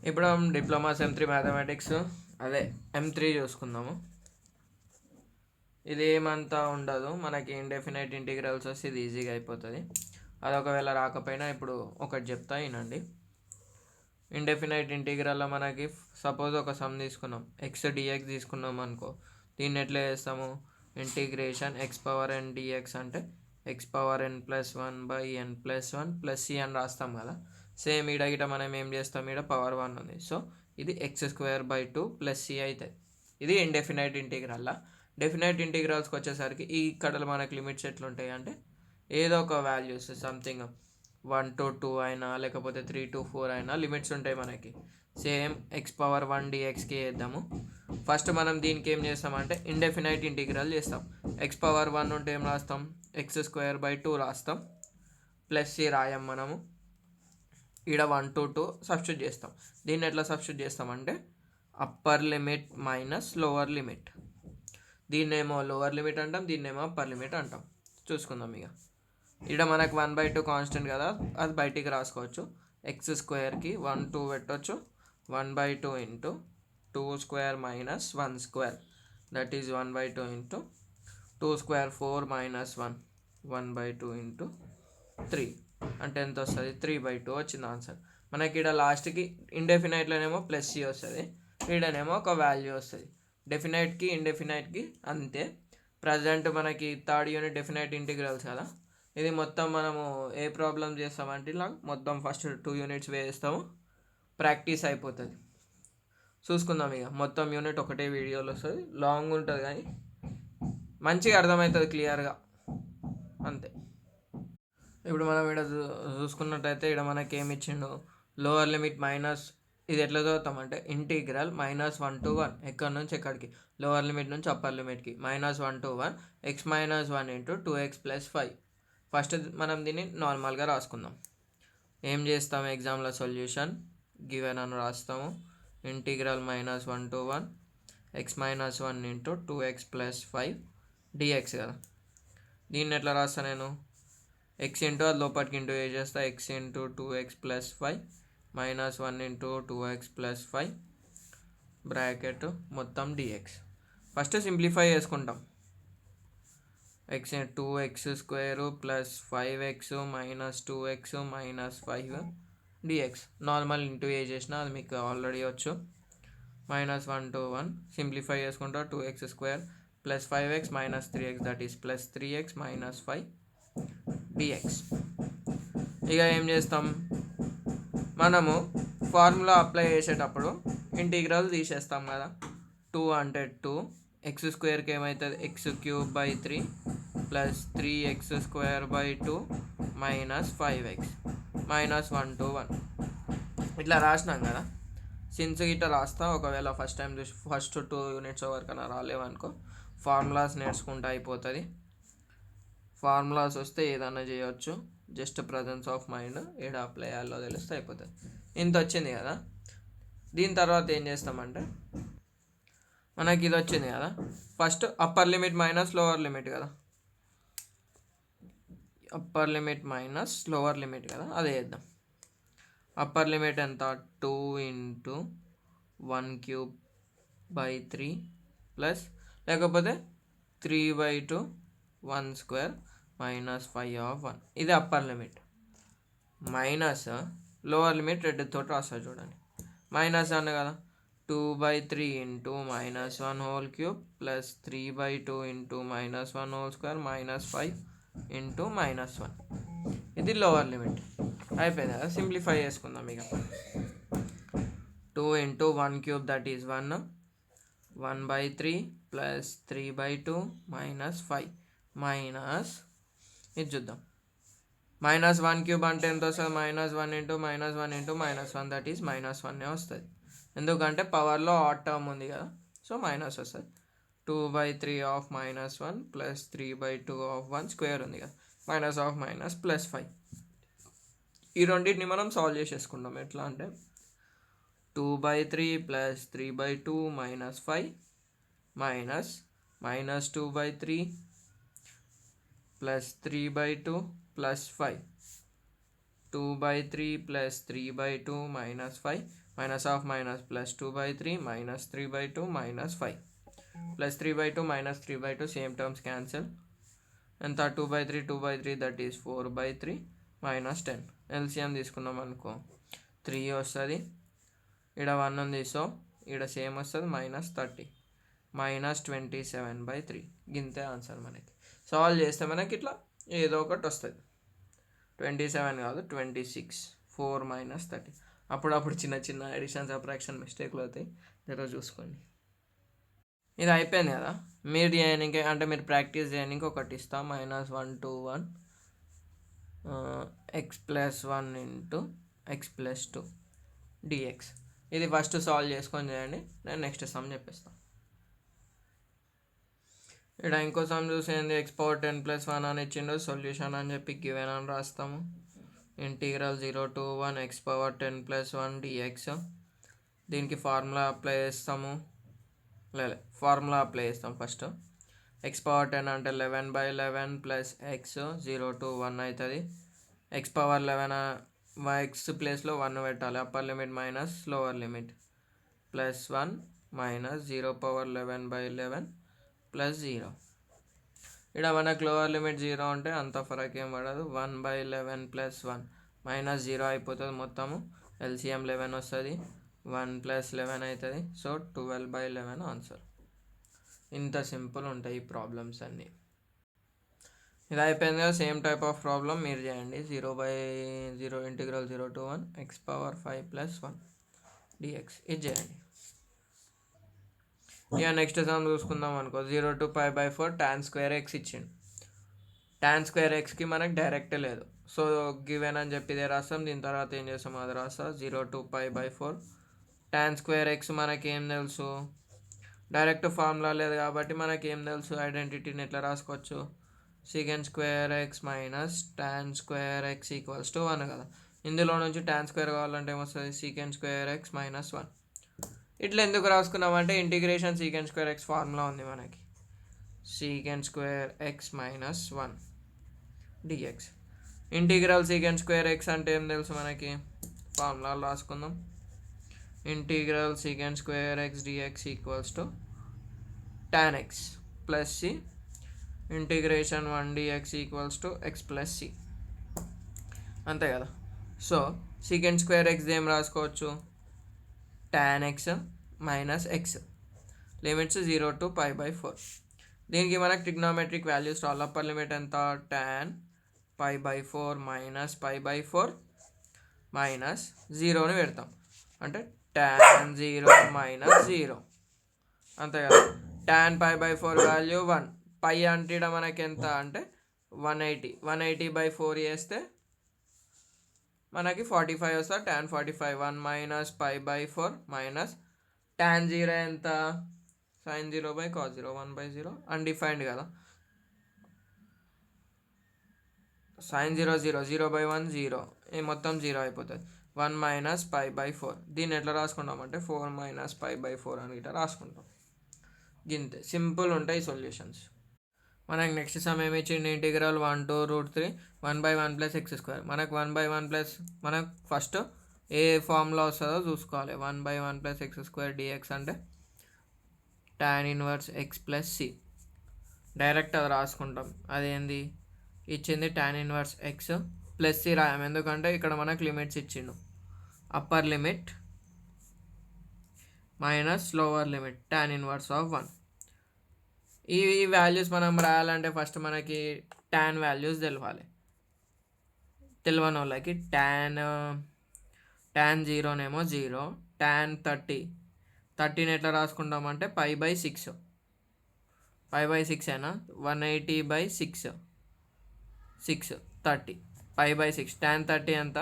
ఇప్పుడు మనం diploma M3 mathematics అదే M3 చూసుకుందాము. ఇది ఏమంతా ఉండదు, మనకి ఇండెఫినైట్ ఇంటిగ్రల్స్ వస్తే ఇది ఈజీగా అయిపోతుంది. అది ఒకవేళ రాకపోయినా ఇప్పుడు ఒకటి చెప్తా వినండి. ఇండెఫినైట్ ఇంటిగ్రల్లో మనకి సపోజ్ ఒక సమ్ తీసుకున్నాం, ఎక్స్ డిఎక్స్ తీసుకున్నాం అనుకో. దీన్ని ఎట్లా చేస్తాము, integration x power n dx అంటే x power n plus 1/n plus 1 plus c అని రాస్తాం కదా. సేమ్ ఈడ గిట మనం ఏం చేస్తాం, ఈడ పవర్ 1 ఉంది, సో ఇది x²/2 ప్లస్ సి అవుతుంది. ఇది ఇండెఫినైట్ ఇంటిగ్రల్. డెఫినైట్ ఇంటిగ్రల్స్కి వచ్చేసరికి ఈ ఇక్కడ మనకి లిమిట్స్ ఎట్లుంటాయి అంటే ఏదో ఒక వాల్యూస్ సంథింగ్ 1 to 2 అయినా లేకపోతే 3 to 4 అయినా లిమిట్స్ ఉంటాయి మనకి. సేమ్ ఎక్స్ పవర్ 1 డిఎక్స్కి వేద్దాము. ఫస్ట్ మనం దీనికి ఏం చేస్తామంటే ఇండెఫినైట్ ఇంటిగ్రల్ చేస్తాం. ఎక్స్ పవర్ 1 ఉంటే ఏం రాస్తాం, x²/2 రాస్తాం, ప్లస్ సి రాయం మనము. ఈడ 1 to 2 సబ్స్టిట్యూట్ చేస్తాం. దీన్ని ఎట్లా సబ్స్టిట్యూట్ చేస్తామంటే upper limit minus lower limit. దీన్నేమో లోవర్ లిమిట్ అంటాం, దీన్నేమో అప్పర్ లిమిట్ అంటాం. చూసుకుందాం ఇక. ఇక్కడ మనకు 1/2 కాన్స్టెంట్ కదా, అది బయటికి రాసుకోవచ్చు. x² 1 2 పెట్టవచ్చు. 1/2 into 2² minus 1² that is 1/2 into 2² 4 minus 1 1/2 into 3 అంటే ఎంత వస్తుంది, 3/2 వచ్చింది ఆన్సర్ మనకి. ఇక్కడ లాస్ట్కి ఇండెఫినైట్లోనేమో ప్లస్ సి వస్తుంది, ఈడనేమో ఒక వాల్యూ వస్తుంది. డెఫినైట్కి ఇండెఫినైట్కి అంతే. ప్రజెంట్ మనకి థర్డ్ యూనిట్ డెఫినైట్ ఇంటిగ్రల్స్ కదా. ఇది మొత్తం మనము ఏ ప్రాబ్లం చేస్తామంటే ఇలా మొత్తం ఫస్ట్ 2 యూనిట్స్ వేస్తాము, ప్రాక్టీస్ అయిపోతుంది. చూసుకుందాం ఇక. మొత్తం యూనిట్ ఒకటే వీడియోలో వస్తుంది, లాంగ్ ఉంటుంది కానీ మంచిగా అర్థమవుతుంది క్లియర్గా, అంతే. ఇప్పుడు మనం ఇక్కడ చూసుకున్నట్టయితే ఇక్కడ మనకి ఏమి ఇచ్చిండు, లోవర్ లిమిట్ మైనస్. ఇది ఎట్లా చదువుతామంటే ఇంటిగ్రల్ -1 to 1 ఎక్కడి నుంచి ఎక్కడికి, లోవర్ లిమిట్ నుంచి అప్పర్ లిమిట్కి, -1 to 1 x - 1 into 2x + 5. First మనం దీన్ని నార్మల్గా రాసుకుందాం. ఏం చేస్తాము, ఎగ్జామ్లో సొల్యూషన్ గివెన్ అని రాస్తాము. Integral -1 to 1 x - 1 into 2x + 5 dx కదా. దీన్ని ఎట్లా రాస్తా నేను, x ఇంటూ అది లోపలికి ఇంటూ ఏ చేస్తా, x into 2x + 5 -1 into 2x + 5 bracket మొత్తం dx. ఫస్ట్ సింప్లిఫై చేసుకుంటాం. x² + 5x - 2x - 5 dx. Normal into ఏ చేసినా అది మీకు ఆల్రెడీ వచ్చు. -1 to 1 సింప్లిఫై చేసుకుంటా, 2x² + 5x - 3x that is +3x - 5 dx. ఇక ఏం చేస్తాం, మనము ఫార్ములా అప్లై చేసేటప్పుడు ఇంటిగ్రల్ తీసేస్తాం కదా. 2 అంటే 2, x²కి ఏమవుతుంది x³/3 + 3x²/2 - 5x -1 to 1 ఇట్లా రాసినాం కదా. సిన్స్ ఇట్లా రాస్తా. ఒకవేళ ఫస్ట్ టైం చూసి ఫస్ట్ 2 యూనిట్స్ ఎవరికైనా రాలేవనుకో ఫార్ములాస్ నేర్చుకుంటూ అయిపోతుంది. ఫార్ములాస్ వస్తే ఏదైనా చేయవచ్చు, జస్ట్ ప్రజెన్స్ ఆఫ్ మైండ్ ఏడ అప్లై అయ్యాలో తెలిస్తే అయిపోతుంది. ఇంత వచ్చింది కదా. దీని తర్వాత ఏం చేస్తామంటే మనకి ఇది వచ్చింది కదా, first upper limit minus lower limit కదా, upper limit minus lower limit కదా, అదే చేద్దాం. అప్పర్ లిమిట్ ఎంత, 2 ఇంటూ 1³/3 ప్లస్ లేకపోతే 3/2 1² -5/1 ఇది upper limit. Minus lower limit red తోటి రాస్తారు చూడండి. మైనస్ అన్న కదా, 2/3 ఇంటూ -1³ ప్లస్ 3/2 ఇంటూ -1² -5 ఇంటూ -1 ఇది లోవర్ లిమిట్. అయిపోయింది కదా. సింప్లిఫై చేసుకుందాం ఇక. 2 into 1³ that is 1 1/3 plus 3/2 -5 minus ఇది చూద్దాం. -1³ అంటే ఎంత వస్తుంది, -1 ఇంటూ -1 ఇంటూ -1 దట్ ఈస్ -1 వస్తుంది. ఎందుకంటే పవర్లో ఆడ్ టర్మ్ ఉంది కదా, సో మైనస్ వస్తుంది. 2/3 ఆఫ్ -1 ప్లస్ 3/2 ఆఫ్ 1 స్క్వేర్ ఉంది కదా, మైనస్ ఆఫ్ మైనస్ +5. ఈ రెండింటిని మనం సాల్వ్ చేసేసుకుంటాం. ఎట్లా అంటే 2/3 plus 3/2 -5 minus -2/3 plus 3/2 plus 5 2/3 plus 3/2 minus 5 minus of minus plus 2/3 minus 3/2 minus 5 plus 3/2 minus 3/2 same terms cancel ఎంత 2/3 that is 4/3 minus 10 LCM తీసుకున్నాం అనుకో 3 వస్తుంది ఇక్కడ 1 ఉంది సో ఇక్కడ సేమ్ వస్తుంది -30 -27/3 గింతే ఆన్సర్ మనకి సాల్వ్ చేస్తే మనకి ఇట్లా ఏదో ఒకటి వస్తుంది 27 కాదు 26 4 - 30 అప్పుడప్పుడు చిన్న చిన్న ఎడిషన్ సబ్ట్రాక్షన్ మిస్టేక్లు అవుతాయి జర చూసుకోండి ఇది అయిపోయింది కదా మీరు చేయడానికి అంటే మీరు ప్రాక్టీస్ చేయడానికి ఒకటి ఇస్తాం -1 to 1 x+1 into x+2 dx ఇది ఫస్ట్ సాల్వ్ చేసుకొని చేయండి నేను నెక్స్ట్ సమ్ చెప్పేస్తాను ఇక్కడ ఇంకో సమ్ చూసేయండి x^10+1 అని ఇచ్చిండు సొల్యూషన్ అని చెప్పి గివెన్ అని రాస్తాము ఇంటిగ్రల్ 0 to 1 x^10+1 dx దీనికి ఫార్ములా అప్లై చేస్తాము ఫార్ములా అప్లై చేస్తాం ఫస్ట్ x^10 అంటే 11/11 ప్లస్ x 0 to 1 అవుతుంది x^11 x ప్లేస్లో 1 పెట్టాలి upper limit minus lower limit +1 minus 0^11/11 plus 0 ఇక్కడ మనకు లోవర్ లిమిట్ 0 అంటే అంత ఫరక్ ఏం పడదు 1/11 ప్లస్ 1 మైనస్ 0 అయిపోతుంది మొత్తము LCM 11 వస్తుంది 1 + 11 అవుతుంది సో 12/11 ఆన్సర్ ఇంత సింపుల్ ఉంటాయి ఈ ప్రాబ్లమ్స్ అన్నీ ఇది అయిపోయింది కదా సేమ్ టైప్ ఆఫ్ ప్రాబ్లం మీరు చేయండి 0/0 ఇంటిగ్రల్ 0 to 1 x^5+1 dx ఇది చేయండి ఇక నెక్స్ట్ సమ్ చూసుకుందాం అనుకో 0 to π/4 tan² x ఇచ్చిండు tan² xకి మనకు డైరెక్ట్ లేదు సో గివెన్ అని చెప్పి ఇదే రాస్తాం దీని తర్వాత ఏం చేస్తాం అది రాస్తా 0 to π/4 tan² x మనకేం తెలుసు డైరెక్ట్ ఫార్ములా లేదు కాబట్టి మనకేం తెలుసు ఐడెంటిటీని ఎట్లా రాసుకోవచ్చు sec² x minus tan² x = 1 కదా ఇందులో నుంచి tan² కావాలంటే ఏమొస్తుంది sec² x - 1 ఇట్లా ఎందుకు రాసుకున్నామంటే ఇంటిగ్రేషన్ sec² x ఫార్ములా ఉంది మనకి sec² x - 1 dx integral sec² x అంటే ఏం తెలుసు మనకి ఫార్ములాలు రాసుకుందాం integral sec² x dx = tan x plus c integration 1 dx = x plus c అంతే కదా సో sec² x ఏం రాసుకోవచ్చు tan x minus x limits 0 to π/4 దీనికి మనకు ట్రిగ్నోమెట్రిక్ వాల్యూస్ రావాలి అప్పర్ లిమిట్ ఎంత tan π/4 minus π/4 మైనస్ 0ని పెడతాం అంటే tan 0 minus 0 అంతే కదా tan π/4 వాల్యూ 1 పై అంటే మనకి ఎంత అంటే 180/4 చేస్తే మనకి 45 వస్తుంది tan 45 1 minus π/4 మైనస్ tan 0 ఎంత sin 0/cos 0 1/0 అన్డిఫైన్డ్ కదా sin 0 0 0/1 0 ఈ మొత్తం 0 అయిపోతుంది 1 minus π/4 దీన్ని ఎట్లా రాసుకుంటామంటే 4 minus π/4 అని ఇట్లా రాసుకుంటాం గింతే సింపుల్ ఉంటాయి సొల్యూషన్స్ మనకు నెక్స్ట్ సమ్ ఏమి ఇచ్చింది ఇంటిగ్రల్ 1 to √3 1/1 + x². మనకు 1/1 ప్లస్ మనకు ఫస్ట్ ఏ ఫార్ములా వస్తుందో చూసుకోవాలి 1/1 + x² dx అంటే tan 1 x + c డైరెక్ట్ అది రాసుకుంటాం అదేంది ఇచ్చింది tan 1 x + c రాయం ఎందుకంటే ఇక్కడ మనకు లిమిట్స్ ఇచ్చిండు upper limit minus lower limit tan 1 ఈ వాల్యూస్ మనం రాయాలంటే ఫస్ట్ మనకి tan వాల్యూస్ తెలియాలి తెలియని వాళ్ళకి tan 0నేమో 0 tan 30ని ఎట్లా రాసుకుంటామంటే π/6 అయినా 180/6 30 π/6 tan 30 ఎంత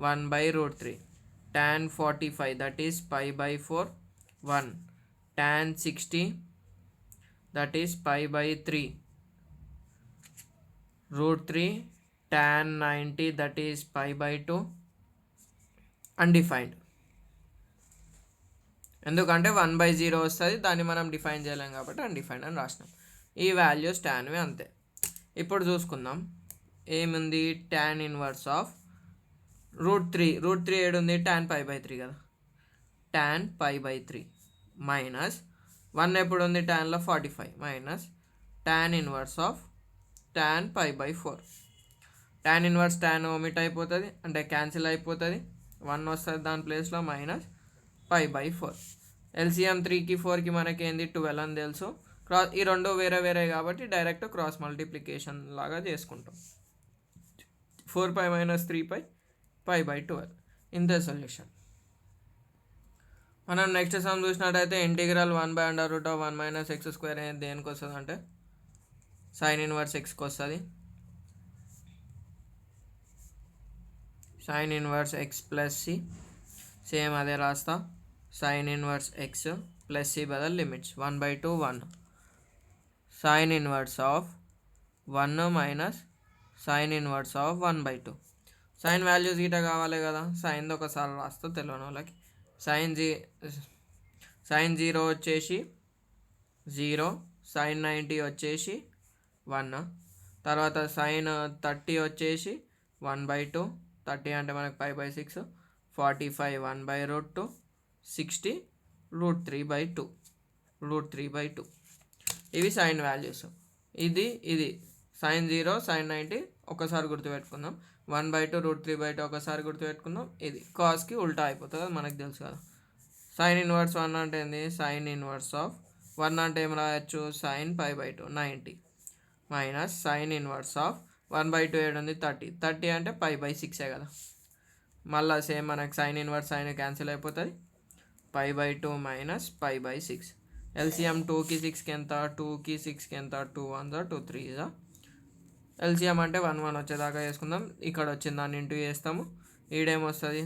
1/√3 tan 45 that is π/4 1 tan 60 that is π/3 √3 tan 90 that is π/2 undefined ఎందుకంటే 1/0 వస్తుంది దాన్ని మనం డిఫైన్ చేయలేం కాబట్టి అన్డిఫైన్డ్ అని రాసినాం ఈ వాల్యూస్ టాన్వి అంతే ఇప్పుడు చూసుకుందాం ఏముంది tan 1 రూట్ త్రీ ఏడుంది tan π/3 కదా, tan π/3 మైనస్ 1 ఎప్పుడు ఉంది ట్యాన్లో 45 minus tan inverse of tan π/4. tan inverse tan omit అయిపోతుంది అంటే క్యాన్సిల్ అయిపోతుంది, 1 వస్తుంది దాని ప్లేస్లో మైనస్ π/4. ఎల్సిఎం 3కి 4కి మనకి ఏంది 12 అని తెలుసు. ఈ రెండు వేరే వేరే కాబట్టి డైరెక్ట్ క్రాస్ మల్టిప్లికేషన్ లాగా చేసుకుంటాం. 4π మైనస్ 3π π/12 ఇంతే సొల్యూషన్. మనం నెక్స్ట్ సమ్ చూసినట్టయితే ఇంటిగ్రల్ 1/√1 - x² అనేది దేనికి వస్తుంది అంటే సైన్ ఇన్వర్స్ ఎక్స్కి వస్తుంది. Sine inverse x plus c, same అదే రాస్తా, sine inverse x plus c బదులు limits 1/2 1 sine inverse of 1 minus sine inverse of 1/2. Sine values గిట్ట కావాలి కదా, సైన్ది ఒకసారి రాస్తా తెలియని వాళ్ళకి. సైన్ 0 వచ్చేసి 0, సైన్ 90 వచ్చేసి 1, తర్వాత సైన్ 30 వచ్చేసి 1/2, 30 అంటే మనకు π/6, 45 1/√2, 60 √3/2. ఇవి సైన్ వాల్యూస్. ఇది సైన్ 0 సైన్ 90 ఒకసారి గుర్తుపెట్టుకుందాం, 1/2 √3/2 ఒకసారి గుర్తుపెట్టుకుందాం. ఇది కాస్కి ఉల్టా అయిపోతుంది, అది మనకు తెలుసు కదా. సైన్ ఇన్వర్స్ 1 అంటే ఏంది, సైన్ ఇన్వర్స్ ఆఫ్ 1 అంటే ఏం రాయొచ్చు, sine π/2 90 minus sine inverse of 1/2 ఏడుంది 30 అంటే π/6 కదా. మళ్ళీ సేమ్ మనకు సైన్ ఇన్వర్స్ సైన్ క్యాన్సిల్ అయిపోతుంది, π/2 మైనస్ π/6. ఎల్సిఎం 2కి 6కి ఎంత, 2కి 6కి ఎంత, 2 1 2 3 ఎల్సిఎం అంటే 1 1 వచ్చేదాకా చేసుకుందాం. ఇక్కడ వచ్చిన దాన్ని ఇంటూ చేస్తాము, ఈడేమొస్తుంది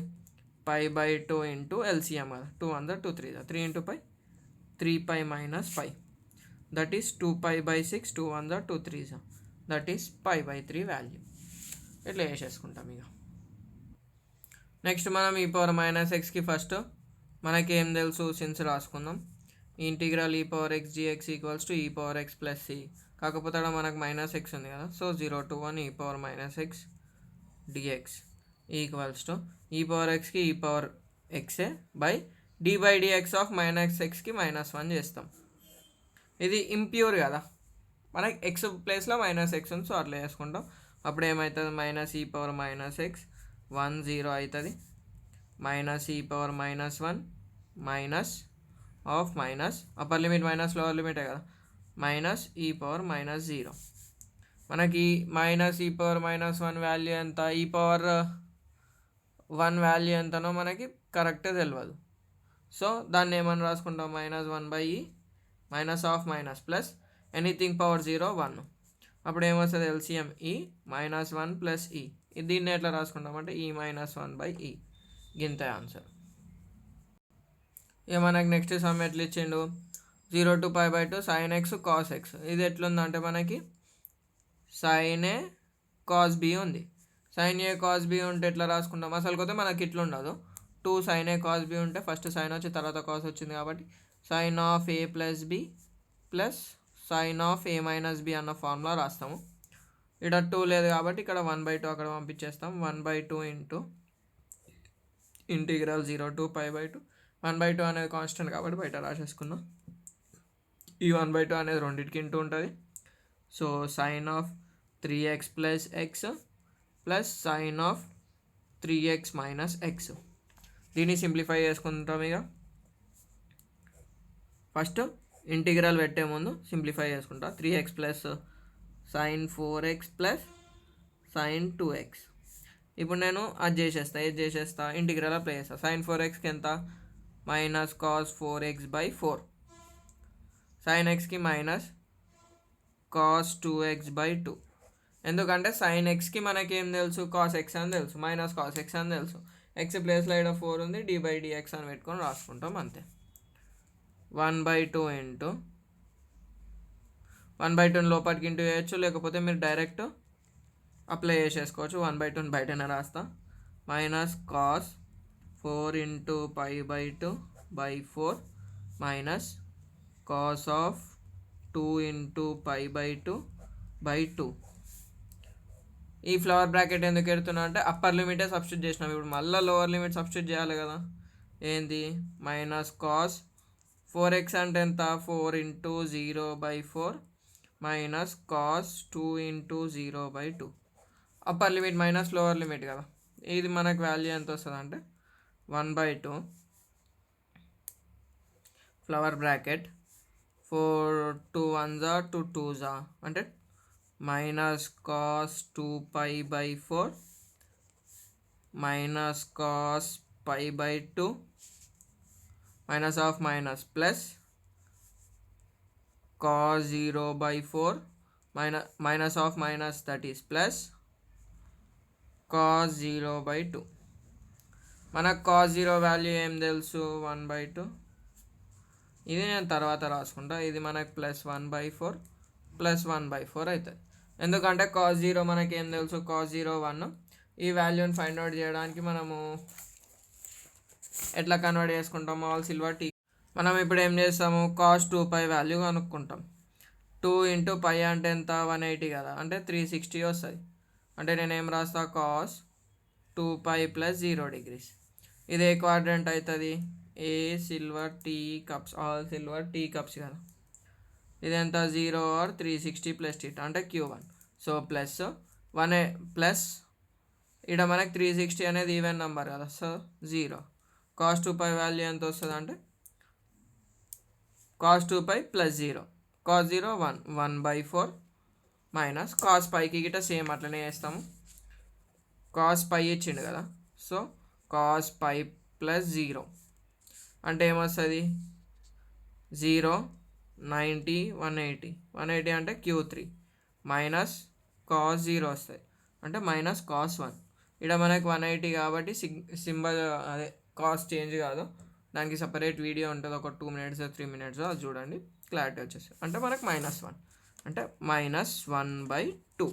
π/2 ఇంటూ ఎల్సిఎం కదా, 2 1 2 3 3 into π 3π minus π, that is 2π/6, 2 1 2 3 that is π/3 value. ఇట్లా వేసేసుకుంటాం ఇక. నెక్స్ట్ మనం e⁻⁻xకి ఫస్ట్ మనకేం తెలుసు సిన్స్ రాసుకుందాం. Integral e⁻x dx equals to e⁻x plus c, కాకపోతే అక్కడ మనకు -x ఉంది కదా, so 0 to 1 e⁻⁻x dx equals to e⁻xకి e⁻xే బై d/dx ఆఫ్ -xకి -1 చేస్తాం. ఇది ఇంప్యూర్ కదా, మనకి ఎక్స్ ప్లేస్లో -x ఉంది, సో అట్లా చేసుకుంటాం. అప్పుడు ఏమవుతుంది, -e⁻⁻x 1 0 అవుతుంది, -e⁻−1 minus of minus upper limit minus lower లిమిటే కదా, -e⁻−0. మనకి -e⁻−1 వాల్యూ ఎంత, e⁻1 వాల్యూ ఎంతనో మనకి కరెక్ట్ తెలియదు, సో దాన్ని ఏమని రాసుకుంటాం, -1/e minus of minus plus anything power 0 1. అప్పుడు ఏమొస్తుంది ఎల్సిఎం e-1 ప్లస్ ఈ, దీన్ని ఎట్లా రాసుకుంటాం అంటే e-1/e. గింతే ఆన్సర్. ఇక మనకి నెక్స్ట్ సమ్ ఎట్లా ఇచ్చిండు, 0 to π/2 sin x cos x. ఇది ఎట్లుందంటే మనకి sin a cos b ఉంది. sin a cos b ఉంటే ఎట్లా రాసుకుంటాం, అసలు కొద్దిగా మనకి ఇట్లా ఉండదు, 2 sin a cos b ఉంటే ఫస్ట్ సైన్ వచ్చి తర్వాత కాస్ వచ్చింది కాబట్టి sin of a plus b plus sin of a minus b అన్న ఫార్ములా రాస్తాము. ఇక్కడ 2 లేదు కాబట్టి ఇక్కడ 1/2 అక్కడ పంపించేస్తాం, 1/2 ఇంటూ ఇంటిగ్రల్ 0 to π/2. 1/2 అనేది కాన్స్టెంట్ కాబట్టి బయట రాసేసుకుందాం. ఈ 1/2 అనేది రెండింటికి ఇంటూ ఉంటుంది, so sine of 3x plus x plus sine of 3x minus x. దీన్ని సింప్లిఫై చేసుకుంటాం. ఇక ఫస్ట్ ఇంటిగ్రల్ పెట్టే ముందు సింప్లిఫై చేసుకుంటా, 3x plus sign 4x plus sign 2x. ఇప్పుడు నేను అది చేసేస్తా ఇంటిగ్రల్ అప్లై చేస్తా. సైన్ 4xకి ఎంత, మైనస్ కాస్ 4x/4, సైన్ ఎక్స్కి మైనస్ కాస్ 2x/2. ఎందుకంటే సైన్ ఎక్స్కి మనకేం తెలుసు, కాస్ ఎక్స్ అని తెలుసు, మైనస్ కాస్ ఎక్స్ అని తెలుసు. ఎక్స్ ప్లేస్లో ఇక్కడ 4 ఉంది, d/dx అని పెట్టుకొని రాసుకుంటాం అంతే. 1/2 ఇంటూ 1/2 లోపలికి ఇంటూ చేయొచ్చు, లేకపోతే మీరు డైరెక్ట్ అప్లై చేసేసుకోవచ్చు. 1/2 బయటనే రాస్తా, minus cos 4 into π/2/4 minus cos of 2 into π/2/2 ఈ ఫ్లవర్ బ్రాకెట్ ఎందుకు ఎడుతున్నా అంటే అప్పర్ లిమిటే సబ్స్టిట్యూట్ చేసినాం. ఇప్పుడు మళ్ళీ లోవర్ లిమిట్ సబ్స్టిట్యూట్ చేయాలి కదా. ఏంది మైనస్ కాస్ 4x అంటే ఎంత 4 into 0/4 minus cos 2 into 0/2. Upper limit minus lower limit కదా. ఇది మనకు వాల్యూ ఎంత వస్తుంది అంటే 1/2 ఫ్లవర్ బ్రాకెట్ 4 2 1 2 2 అంటే minus cos 2π/4 minus cos π/2 minus of minus plus cos 0/4 minus of minus that is plus cos 0/2. మనకు కాస్ 0 వాల్యూ ఏం తెలుసు 1/2. ఇది నేను తర్వాత రాసుకుంటా. ఇది మనకు ప్లస్ 1/4 ప్లస్ 1/4 అవుతుంది. ఎందుకంటే కాస్ 0 మనకి ఏం తెలుసు కాస్ 0 1. ఈ వాల్యూని ఫైండ్ అవుట్ చేయడానికి మనము ఎట్లా కన్వర్ట్ చేసుకుంటాము ఆల్ సిల్వర్ టీ. మనం ఇప్పుడు ఏం చేస్తాము కాస్ 2π వాల్యూ కనుక్కుంటాం. 2 ఇంటూ పై అంటే ఎంత 180 కదా, అంటే 360 వస్తుంది. అంటే నేను ఏం రాస్తా కాస్ 2π ప్లస్ 0 degrees. ఇది ఏ క్వాడ్రంట్ అవుతుంది ఏ silver tea cups all silver tea cups కదా. ఇది ఎంత 0 ఆర్ 360 ప్లస్ టీ అంటే Q1. సో ప్లస్ 1 ప్లస్ ఇక్కడ మనకి 360 అనేది ఈవెన్ నెంబర్ కదా. సో 0 కాస్ 2π వాల్యూ ఎంత వస్తుంది అంటే cos 2π plus 0 cos 0 1 1/4 minus cos పైకి గిట సేమ్ అట్లనే వేస్తాము. కాస్ పై ఇచ్చిండు కదా. సో కాస్ పై ప్లస్ 0 అంటే ఏమొస్తుంది 0 90 180 180 అంటే Q3 మైనస్ కాస్ 0 వస్తుంది అంటే మైనస్ కాస్ 1. ఇక్కడ మనకి 180 కాబట్టి సింబల్ అదే కాస్ చేంజ్ కాదు. దానికి సపరేట్ వీడియో ఉంటుంది ఒక 2 minutes 3 minutes అది చూడండి క్లారిటీ వచ్చేస్తుంది. అంటే మనకు -1 అంటే -1/2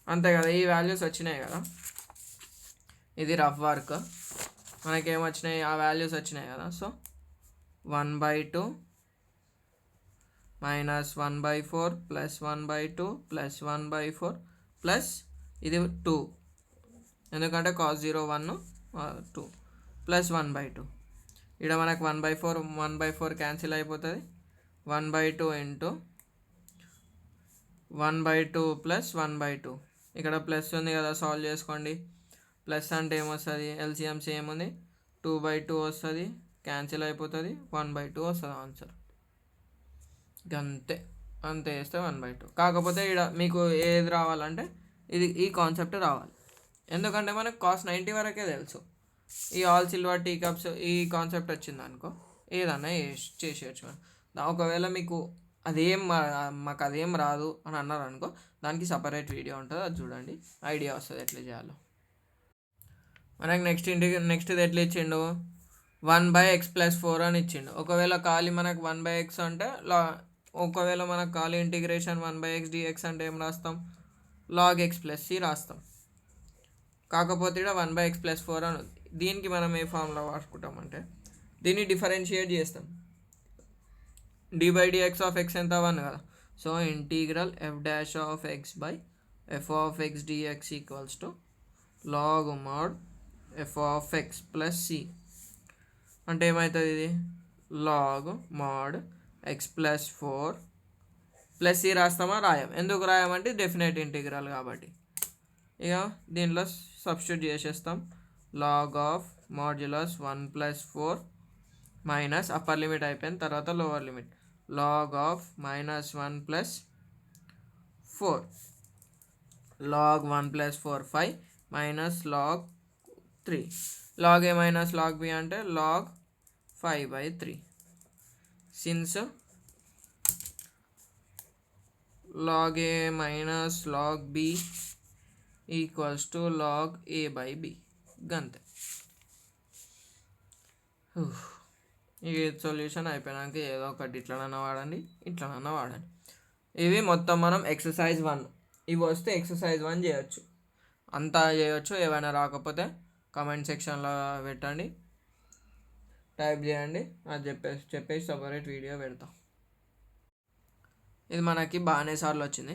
అంతే కదా. ఈ వాల్యూస్ వచ్చినాయి కదా. ఇది రఫ్ వర్క్ మనకేమొచ్చినాయి ఆ వాల్యూస్ వచ్చినాయి కదా. So 1/2 minus 1/4 plus 1/2 plus 1/4 plus ఇది 2 ఎందుకంటే కాస్ 0 1 2 ప్లస్ 1/2. ఇక్కడ మనకు 1/4 క్యాన్సిల్ అయిపోతుంది. 1/2 ఇంటూ 1/2 ప్లస్ 1/2 ఇక్కడ ప్లస్ ఉంది కదా సాల్వ్ చేసుకోండి. ప్లస్ అంటే ఏమొస్తుంది ఎల్సిఎం సేమ్ ఉంది 2/2 వస్తుంది క్యాన్సిల్ అయిపోతుంది 1/2 వస్తుంది ఆన్సర్. అంతే అంతే వేస్తే 1/2. కాకపోతే ఇక్కడ మీకు ఏది రావాలంటే ఇది ఈ కాన్సెప్ట్ రావాలి. ఎందుకంటే మనకు కాస్ 90 వరకే తెలుసు. ఈ ఆల్ సిల్వర్ టీ కప్స్ ఈ కాన్సెప్ట్ వచ్చింది అనుకో ఏదన్నా చేసేయచ్చు. ఒకవేళ మీకు మాకు అదేం రాదు అని అన్నారు అనుకో దానికి సపరేట్ వీడియో ఉంటుంది అది చూడండి ఐడియా వస్తుంది ఎట్లా చేయాలో. మనకి నెక్స్ట్ ఎట్లా ఇచ్చిండు 1/x+4 అని ఇచ్చిండు. ఒకవేళ ఖాళీ మనకు 1/x అంటే ఒకవేళ మనకు ఖాళీ ఇంటిగ్రేషన్ 1/x dx అంటే ఏం రాస్తాం log x + c రాస్తాం. కాకపోతే ఇక్కడ 1/x+4 అని ఉంది. దీనికి మనం ఏ ఫార్ములా వాడుకుంటామంటే దీన్ని డిఫరెన్షియేట్ చేస్తాం. d/dx ఆఫ్ x ఎంత 1 కదా. So integral f'(x/f(x) dx equals to log mod f(x + c) అంటే ఏమవుతుంది ఇది log mod x+4 plus c రాస్తామా రాయం. ఎందుకు రాయమంటే డెఫినెట్ ఇంటిగ్రల్ కాబట్టి. ఇక దీనిలో సబ్స్టిట్యూట్ చేసేస్తాం. log of modulus 1+4 minus upper limit అయిపోయిన తర్వాత lower limit log of -1+4 log 1+4 5 minus log 3 log a minus log b అంటే log 5/3. Since log a minus log b equals to log a/b గంతే. ఈ solution అయిపోయినాక ఏదో ఒకటి ఇట్లనన్నా వాడండి ఇట్లనన్నా వాడండి. ఇవి మొత్తం మనం ఎక్సర్సైజ్ 1 ఇవి వస్తే ఎక్సర్సైజ్ 1 చేయొచ్చు. అంతా చేయొచ్చు. ఏమైనా రాకపోతే కామెంట్ సెక్షన్లో పెట్టండి టైప్ చేయండి అది చెప్పేసి సపరేట్ వీడియో పెడతాం. ఇది మనకి బాగానే సార్లు వచ్చింది.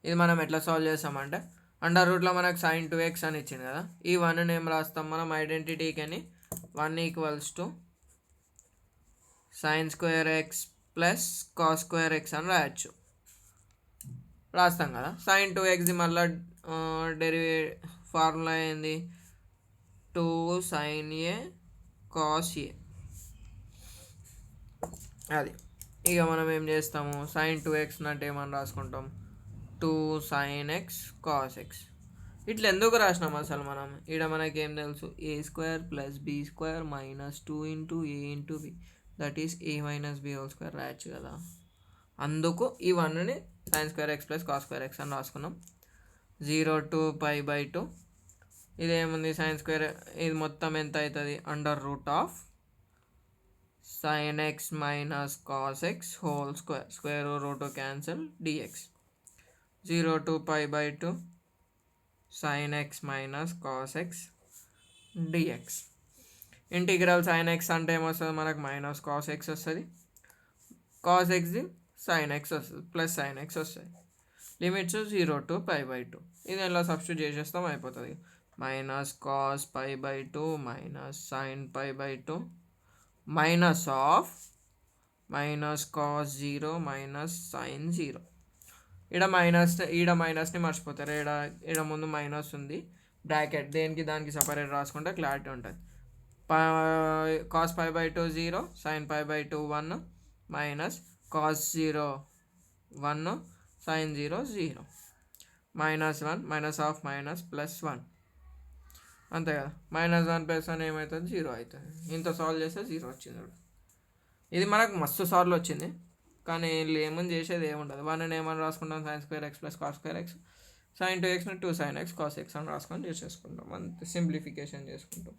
ఇది మనం ఎట్లా సాల్వ్ చేస్తామంటే అండర్ రూట్లో మనకు sin 2x అని ఇచ్చింది కదా, ఈ 1ని ఏం రాస్తాం మనం ఐడెంటిటీకి అని 1 = sin² x plus cos² x అని రాయొచ్చు, రాస్తాం కదా. sin 2xది మళ్ళీ ఫార్ములా ఏంది, 2 sin a cos a. అది ఇక మనం ఏం చేస్తాము, sin 2x అంటే ఏమని రాసుకుంటాం, 2 sin x cos x. ఇట్లా ఎందుకు రాసినాం అసలు మనం, ఇక్కడ మనకి ఏం తెలుసు, a² + b² - 2 × a × b that is a - b² రాయొచ్చు కదా. అందుకు ఈ 1ని sin² x + cos² x అని రాసుకున్నాం. 0 to π/2 ఇదేముంది sin², ఇది మొత్తం ఎంత అవుతుంది, √of sin x - cos x (² square root cancel dx). 0 to π/2 sin x - cos x dx. Integral sin x అంటే ఏమొస్తుంది మనకు, -cos x వస్తుంది, cos xది sin x వస్తుంది, ప్లస్ sin x వస్తుంది. Limits 0 to π/2. ఇది ఎలా సబ్స్టిట్యూట్ చేసేస్తాం అయిపోతుంది, -cos π/2 -sin π/2 -cos 0 -sin 0. ఈడ మైనస్ని మర్చిపోతారు, ఈడ ముందు మైనస్ ఉంది, బ్రాకెట్ దేనికి దానికి సపరేట్ రాసుకుంటే క్లారిటీ ఉంటుంది. cos π/2 0, sin π/2 1 -cos 0 1 sin 0 0, -1 -1 అంతే కదా. -1 + 1 ఏమవుతుంది, 0 అవుతుంది. ఇంత సాల్వ్ చేస్తే 0 వచ్చింది. ఇది మనకు మస్తు సార్లు వచ్చింది, కానీ ఏమని చేసేది ఏముండదు. 1ని ఏమని రాసుకుంటాం, sin² x + cos² x, sin 2xని 2 sin x cos x అని రాసుకొని చేసేసుకుంటాం, అంతే, సింప్లిఫికేషన్ చేసుకుంటాం.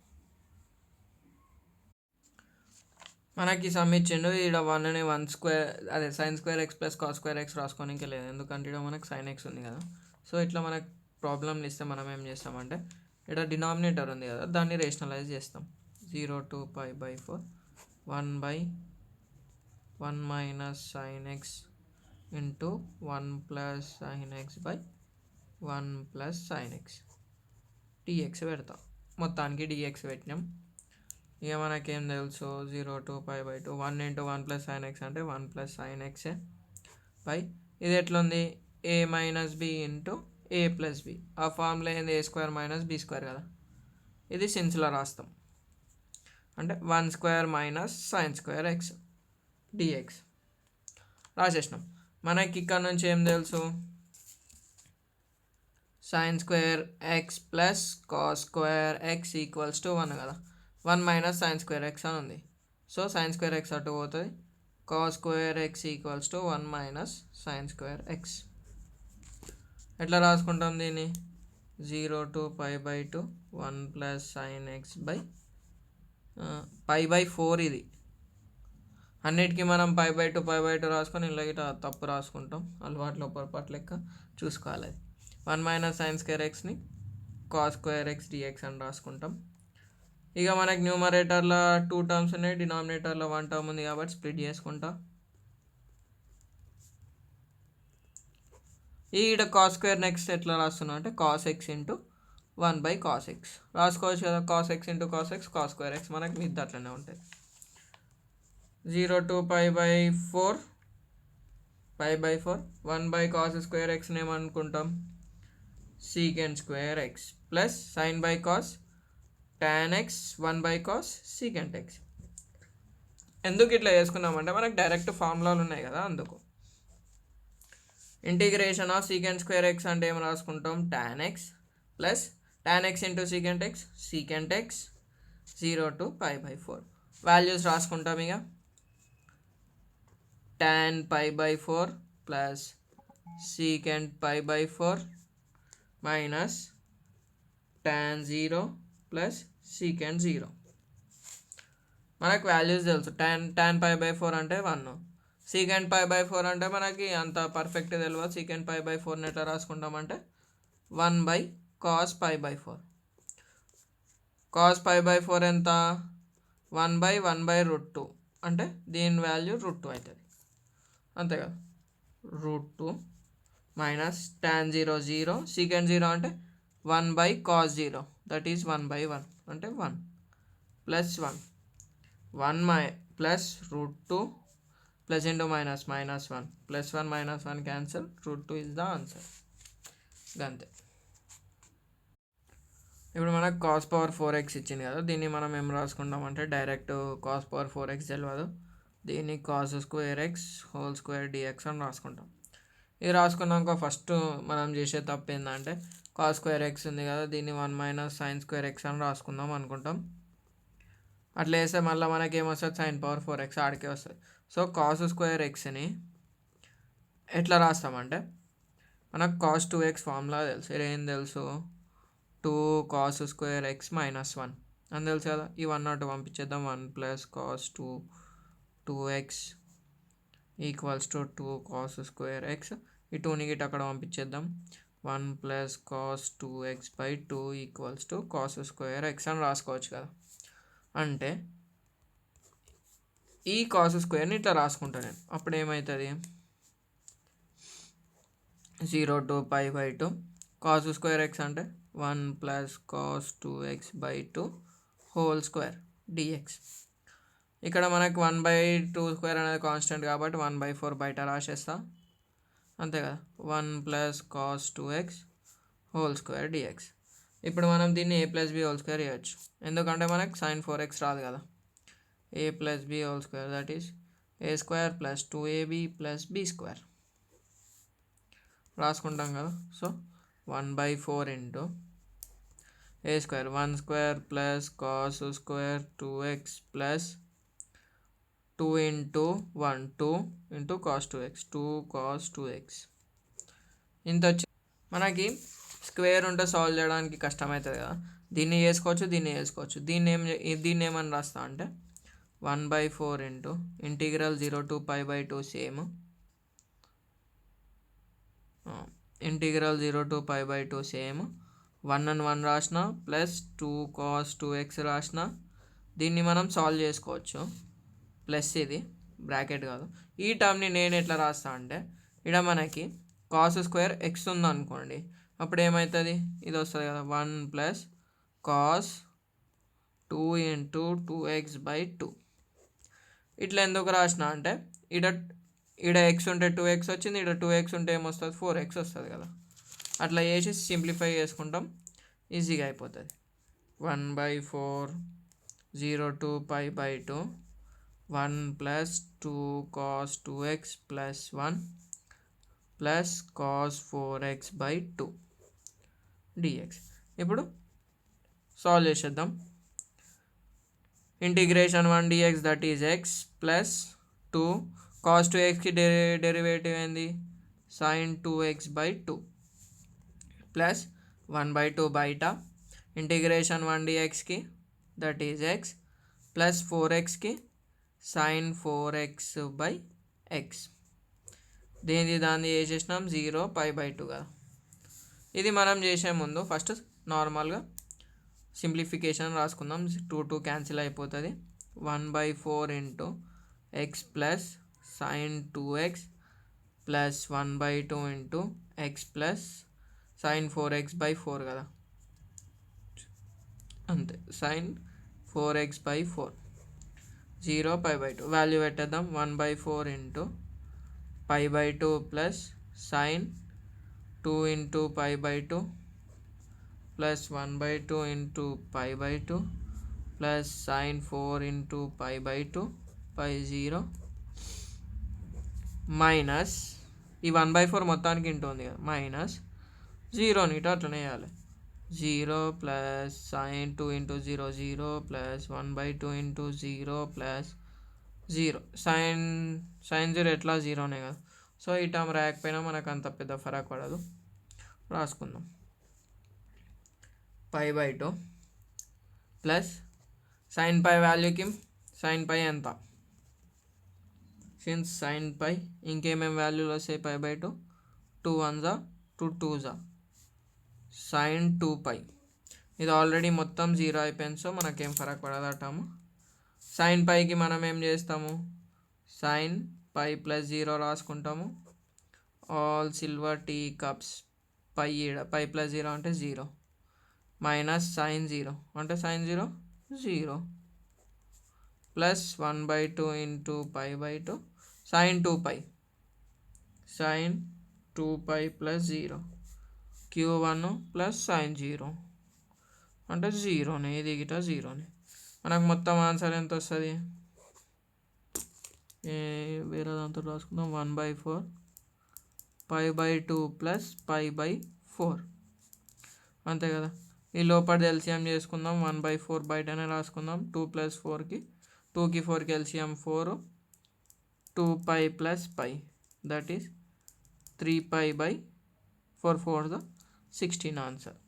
మనకి సమ్ ఇచ్చిండు, ఇక్కడ 1ని 1² అదే sin² x + cos² x రాసుకొని ఇంకా లేదు, ఎందుకంటే ఇక్కడ మనకు sin x ఉంది కదా. సో ఇట్లా మనకు ప్రాబ్లంలు ఇస్తే మనం ఏం చేస్తామంటే, ఇక్కడ డినామినేటర్ ఉంది కదా, దాన్ని రేషనలైజ్ చేస్తాం. 0 to π/4 1/1 - sin x × 1 + sin x / 1 + sin x dx పెడతాం. మొత్తానికి dx పెట్టినాం. ఇక మనకేం తెలుసు, 0 to π/2 1 × 1 + sin x అంటే 1 + sin x బై, ఇది ఎట్లుంది, a - b × a + b. ఆ ఫార్ములా ఏంది, a² - b² కదా. ఇది సిన్స్లో రాస్తాం, అంటే 1² - sin² x dx రాసేసినాం. మనకి ఇక్కడ నుంచి ఏం తెలుసు, sin² x + cos² x = 1 కదా. 1 - sin² x అని ఉంది, సో sin² x అటు పోతుంది, cos² x = 1 - sin² x. ఎట్లా రాసుకుంటాం దీన్ని, 0 to π/2 1 + sin x π/4. ఇది అన్నిటికీ మనం π/2 రాసుకొని ఇలా ఇట్లా తప్పు రాసుకుంటాం, అలవాట్లో పొరపాటు లెక్క చూసుకోవాలి. 1 - sin² xని cos² x dx అని రాసుకుంటాం. ఇక మనకి న్యూమరేటర్లో 2 టర్మ్స్ ఉన్నాయి, డినామినేటర్లో 1 టర్మ్ ఉంది కాబట్టి స్ప్లిట్ చేసుకుంటా. ఈడ cos² నెక్స్ట్ ఎట్లా రాస్తున్నాం అంటే, cos x × 1/cos x రాసుకోవచ్చు కదా. cos x × cos x cos² x మనకి మిగతా అట్లనే ఉంటాయి. 0 to π/4 1/cos² xని ఏమనుకుంటాం, sec² x plus sin/cos tan x 1/cos secant x. ఎందుకు ఇట్లా చేసుకున్నామంటే, మనకు డైరెక్ట్ ఫార్ములాలు ఉన్నాయి కదా, అందుకు. ఇంటిగ్రేషన్ ఆఫ్ sec² x అంటే ఏం రాసుకుంటాం, tan x plus tan x × secant x secant x 0 to π/4. Values రాసుకుంటాం. ఇక tan π/4 plus secant π/4 minus tan 0 plus secant 0. మనకు వాల్యూస్ తెలుసు, tan π/4 అంటే 1, secant π/4 అంటే మనకి అంత పర్ఫెక్ట్ తెలియదు. secant π/4ని ఎట్లా రాసుకుంటామంటే 1/cos π/4. cos π/4 ఎంత, 1/1/√2 అంటే దీని వాల్యూ √2 అవుతుంది, అంతే కదా. √2 మైనస్ tan 0 0 secant 0 అంటే 1 by cos 0 that is 1 by 1 అంటే 1 plus 1 plus root 2 plus into minus -1 plus 1 -1 cancel root 2 is the answer. అంతే. ఇప్పుడు మనకు కాస్ పవర్ 4x ఇచ్చింది కదా, దీన్ని మనం ఏం రాసుకుంటామంటే డైరెక్ట్ కాస్ పవర్ 4x తెలియదు, దీన్ని cos square x whole square dx అని రాసుకుంటాం. ఇది రాసుకున్నాక ఫస్ట్ మనం చేసే తప్పు ఏంటంటే కాస్ స్క్వేర్ ఎక్స్ ఉంది కదా, దీన్ని 1 మైనస్ సైన్ స్క్వేర్ ఎక్స్ అని రాసుకుందాం అనుకుంటాం. అట్లా వేస్తే మళ్ళీ మనకి ఏమొస్తుంది, సైన్ పవర్ 4x ఆడికే వస్తుంది. సో కాస్ స్క్వేర్ ఎక్స్ని ఎట్లా రాస్తామంటే మనకు కాస్ 2x ఫార్ములా తెలుసు. ఏం తెలుసు, 2 కాస్ స్క్వేర్ ఎక్స్ -1 అని తెలుసు కదా. ఈ 1 అటు పంపించేద్దాం, 1 plus cos 2x equals to 2 cos square X. ఈ 2ని గిట్ అక్కడ పంపించేద్దాం, 1 plus cos 2x/2 equals to cos square X అని రాసుకోవచ్చు కదా. అంటే ఈ కాస్ స్క్వేర్ని ఇట్లా రాసుకుంటాను నేను. అప్పుడు ఏమవుతుంది, 0 to π/2 కాస్ స్క్వేర్ ఎక్స్ అంటే 1 plus cos 2x/2 whole square dx. ఇక్కడ మనకు 1/2² అనేది కాన్స్టెంట్ కాబట్టి 1/4 బయట రాసేస్తా, అంతే కదా. 1 plus cos 2x whole square dx. ఇప్పుడు మనం దీన్ని a plus b whole square చేయొచ్చు, ఎందుకంటే మనకు సైన్ 4x రాదు కదా. a plus b whole square that is a² plus 2ab plus b² రాసుకుంటాం కదా. So 1/4 into a², 1² plus cos square 2x plus 2 into 1 2 into cos 2x 2 cos 2x. ఇంత వచ్చి మనకి స్క్వేర్ ఉంటే సాల్వ్ చేయడానికి కష్టమవుతుంది కదా, దీన్ని చేసుకోవచ్చు దీన్ని చేసుకోవచ్చు. దీన్ని ఏమని రాస్తా అంటే 1/4 into integral 0 to π/2 same, integral 0 to π/2 same, 1 and 1 రాసిన ప్లస్ 2 కాస్ 2x రాసిన. దీన్ని మనం సాల్వ్ చేసుకోవచ్చు, ప్లస్ ఇది బ్రాకెట్ కాదు. ఈ టర్మ్ని నేను ఎట్లా రాస్తా అంటే ఇక్కడ మనకి కాస్ స్క్వేర్ ఎక్స్ ఉందనుకోండి, అప్పుడు ఏమవుతుంది, ఇది వస్తుంది కదా 1 ప్లస్ కాస్ 2 ఇంటూ 2x/2. ఇట్లా ఎందుకు రాసిన అంటే ఇక్కడ ఎక్స్ ఉంటే 2x వచ్చింది, ఇక్కడ 2x ఉంటే ఏమొస్తుంది 4x వస్తుంది కదా. అట్లా చేసి సింప్లిఫై చేసుకుంటాం, ఈజీగా అయిపోతుంది. 1/4 0 to π/2 1 plus 2 cos 2x plus 1 plus cos 4x/2 dx. ఇప్పుడు సాల్వ్ చేసేద్దాం. Integration 1 dx that is x plus 2 cos 2xకి డెరివేటివ్ ఏంది సైన్ 2x/2 ప్లస్ 1/2 బయట ఇంటిగ్రేషన్ 1 dxకి దట్ ఈజ్ ఎక్స్ ప్లస్ 4xకి సైన్ 4x/x. దాన్ని చేసేసినాం 0 π/2 కదా. ఇది మనం చేసే ముందు ఫస్ట్ నార్మల్గా సింప్లిఫికేషన్ రాసుకుందాం. 2 2 క్యాన్సిల్ అయిపోతుంది. 1/4 into X plus sign 2x plus 1/2 into X plus sign 4x/4 కదా, అంతే. సైన్ 4x/4 0 π/2 వాల్యూ పెట్టేద్దాం. 1/4 into π/2 plus sine 2 into π/2 plus 1/2 into π/2 plus sine 4 into π/2 0 minus ఈ 1/4 మొత్తానికి ఇంటూ ఉంది కదా, మైనస్ 0ని ఇటు అట్లనే వేయాలి. 0 plus sine 2 into 0 0 plus 1/2 into 0 plus 0 sine 0 ఎట్లా 0నే కదా. సో ఈ టర్మ్ రాయకపోయినా మనకు అంత పెద్ద ఫరక్ పడదు, రాసుకుందాం. π/2 plus sine pi వాల్యూకి sine pi ఎంత, సిన్స్ సైన్ పై ఇంకేమేమి వాల్యూలు వస్తాయి π/2 2 1 2 2 సైన్ 2π. ఇది ఆల్రెడీ మొత్తం 0 అయిపోయింది, సో మనకేం ఫరక్ పడదు ఆ టర్మ్. సైన్ పైకి మనం ఏం చేస్తాము, సైన్ π ప్లస్ 0 రాసుకుంటాము. All silver tea cups pi pi plus 0 అంటే 0 మైనస్ సైన్ 0 అంటే sine 0 0 plus 1/2 into pi by 2 sine 2π sine 2π plus 0 Q1 plus sine 0 అంటే 0నే, ఇది గిట 0నే. మనకు మొత్తం ఆన్సర్ ఎంత వస్తుంది? వేరే దాంతో రాసుకుందాం. 1/4 π/2 ప్లస్ π/4 అంతే కదా. ఈ లోపల ఎల్సిఎం చేసుకుందాం. 1/4 బయటనే రాసుకుందాం. 2 + 4కి 2కి 4కి LCM 4 2π plus π that is 3π/4 4 16 answer.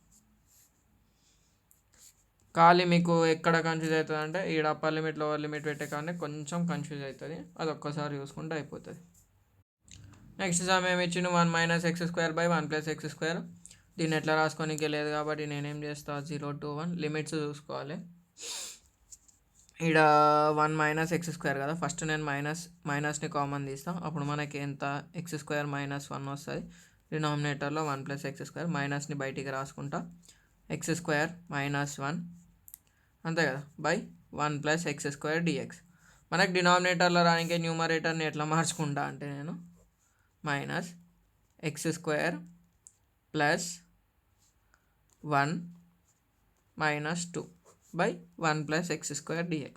ఖాళీ మీకు ఎక్కడ కన్ఫ్యూజ్ అవుతుంది అంటే ఈడ అప్పర్ లిమిట్ లోవర్ లిమిట్ పెట్టే కానీ కొంచెం కన్ఫ్యూజ్ అవుతుంది. అది ఒక్కసారి చూసుకుంటే అయిపోతుంది. నెక్స్ట్ సమ్ ఏమి ఇచ్చిండు? 1 - x² / 1 + x². దీన్ని ఎట్లా రాసుకోనికి లేదు కాబట్టి నేనేం చేస్తా, 0 to 1 లిమిట్స్ చూసుకోవాలి. ఇక్కడ 1 - x² కదా, ఫస్ట్ నేను మైనస్ని కామన్ తీస్తాను. అప్పుడు మనకి ఎంత x² - 1 వస్తుంది. డినామినేటర్లో 1 + x², మైనస్ని బయటికి రాసుకుంటా. x² - 1 అంతే కదా బై 1 + x² dx. మనకి డినామినేటర్లో రానికే న్యూమరేటర్ని ఎట్లా మార్చుకుంటా అంటే నేను -x² + 1 - 2 బై 1 + x² dx.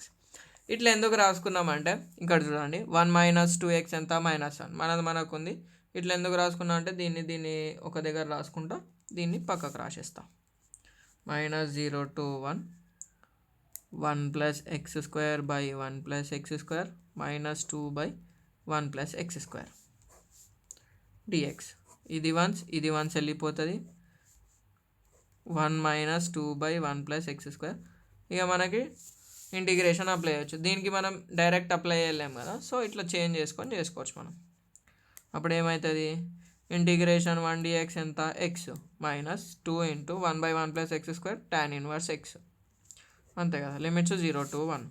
ఇట్లా ఎందుకు రాసుకున్నామంటే ఇక్కడ చూడండి, 1 - 2x ఎంత -1 మనకు ఉంది. ఇట్లా ఎందుకు రాసుకున్నాం అంటే దీన్ని ఒక దగ్గర రాసుకుంటా, దీన్ని పక్కకు రాసేస్తాం. -0 to 1 1 + x² / 1 + x² -2 / 1 + x² dx. ఇది వన్స్ వెళ్ళిపోతుంది. 1 - 2 / 1 + x². ఇక మనకి ఇంటిగ్రేషన్ అప్లై చేయొచ్చు. దీనికి మనం డైరెక్ట్ అప్లై చేయలేము కదా, సో ఇట్లా చేంజ్ చేసుకోవచ్చు మనం. అప్పుడు ఏమవుతుంది? ఇంటిగ్రేషన్ 1 dx ఎంత? x -2 × 1/1 + x² tan 1x అంతే కదా. లిమిట్స్ 0 to 1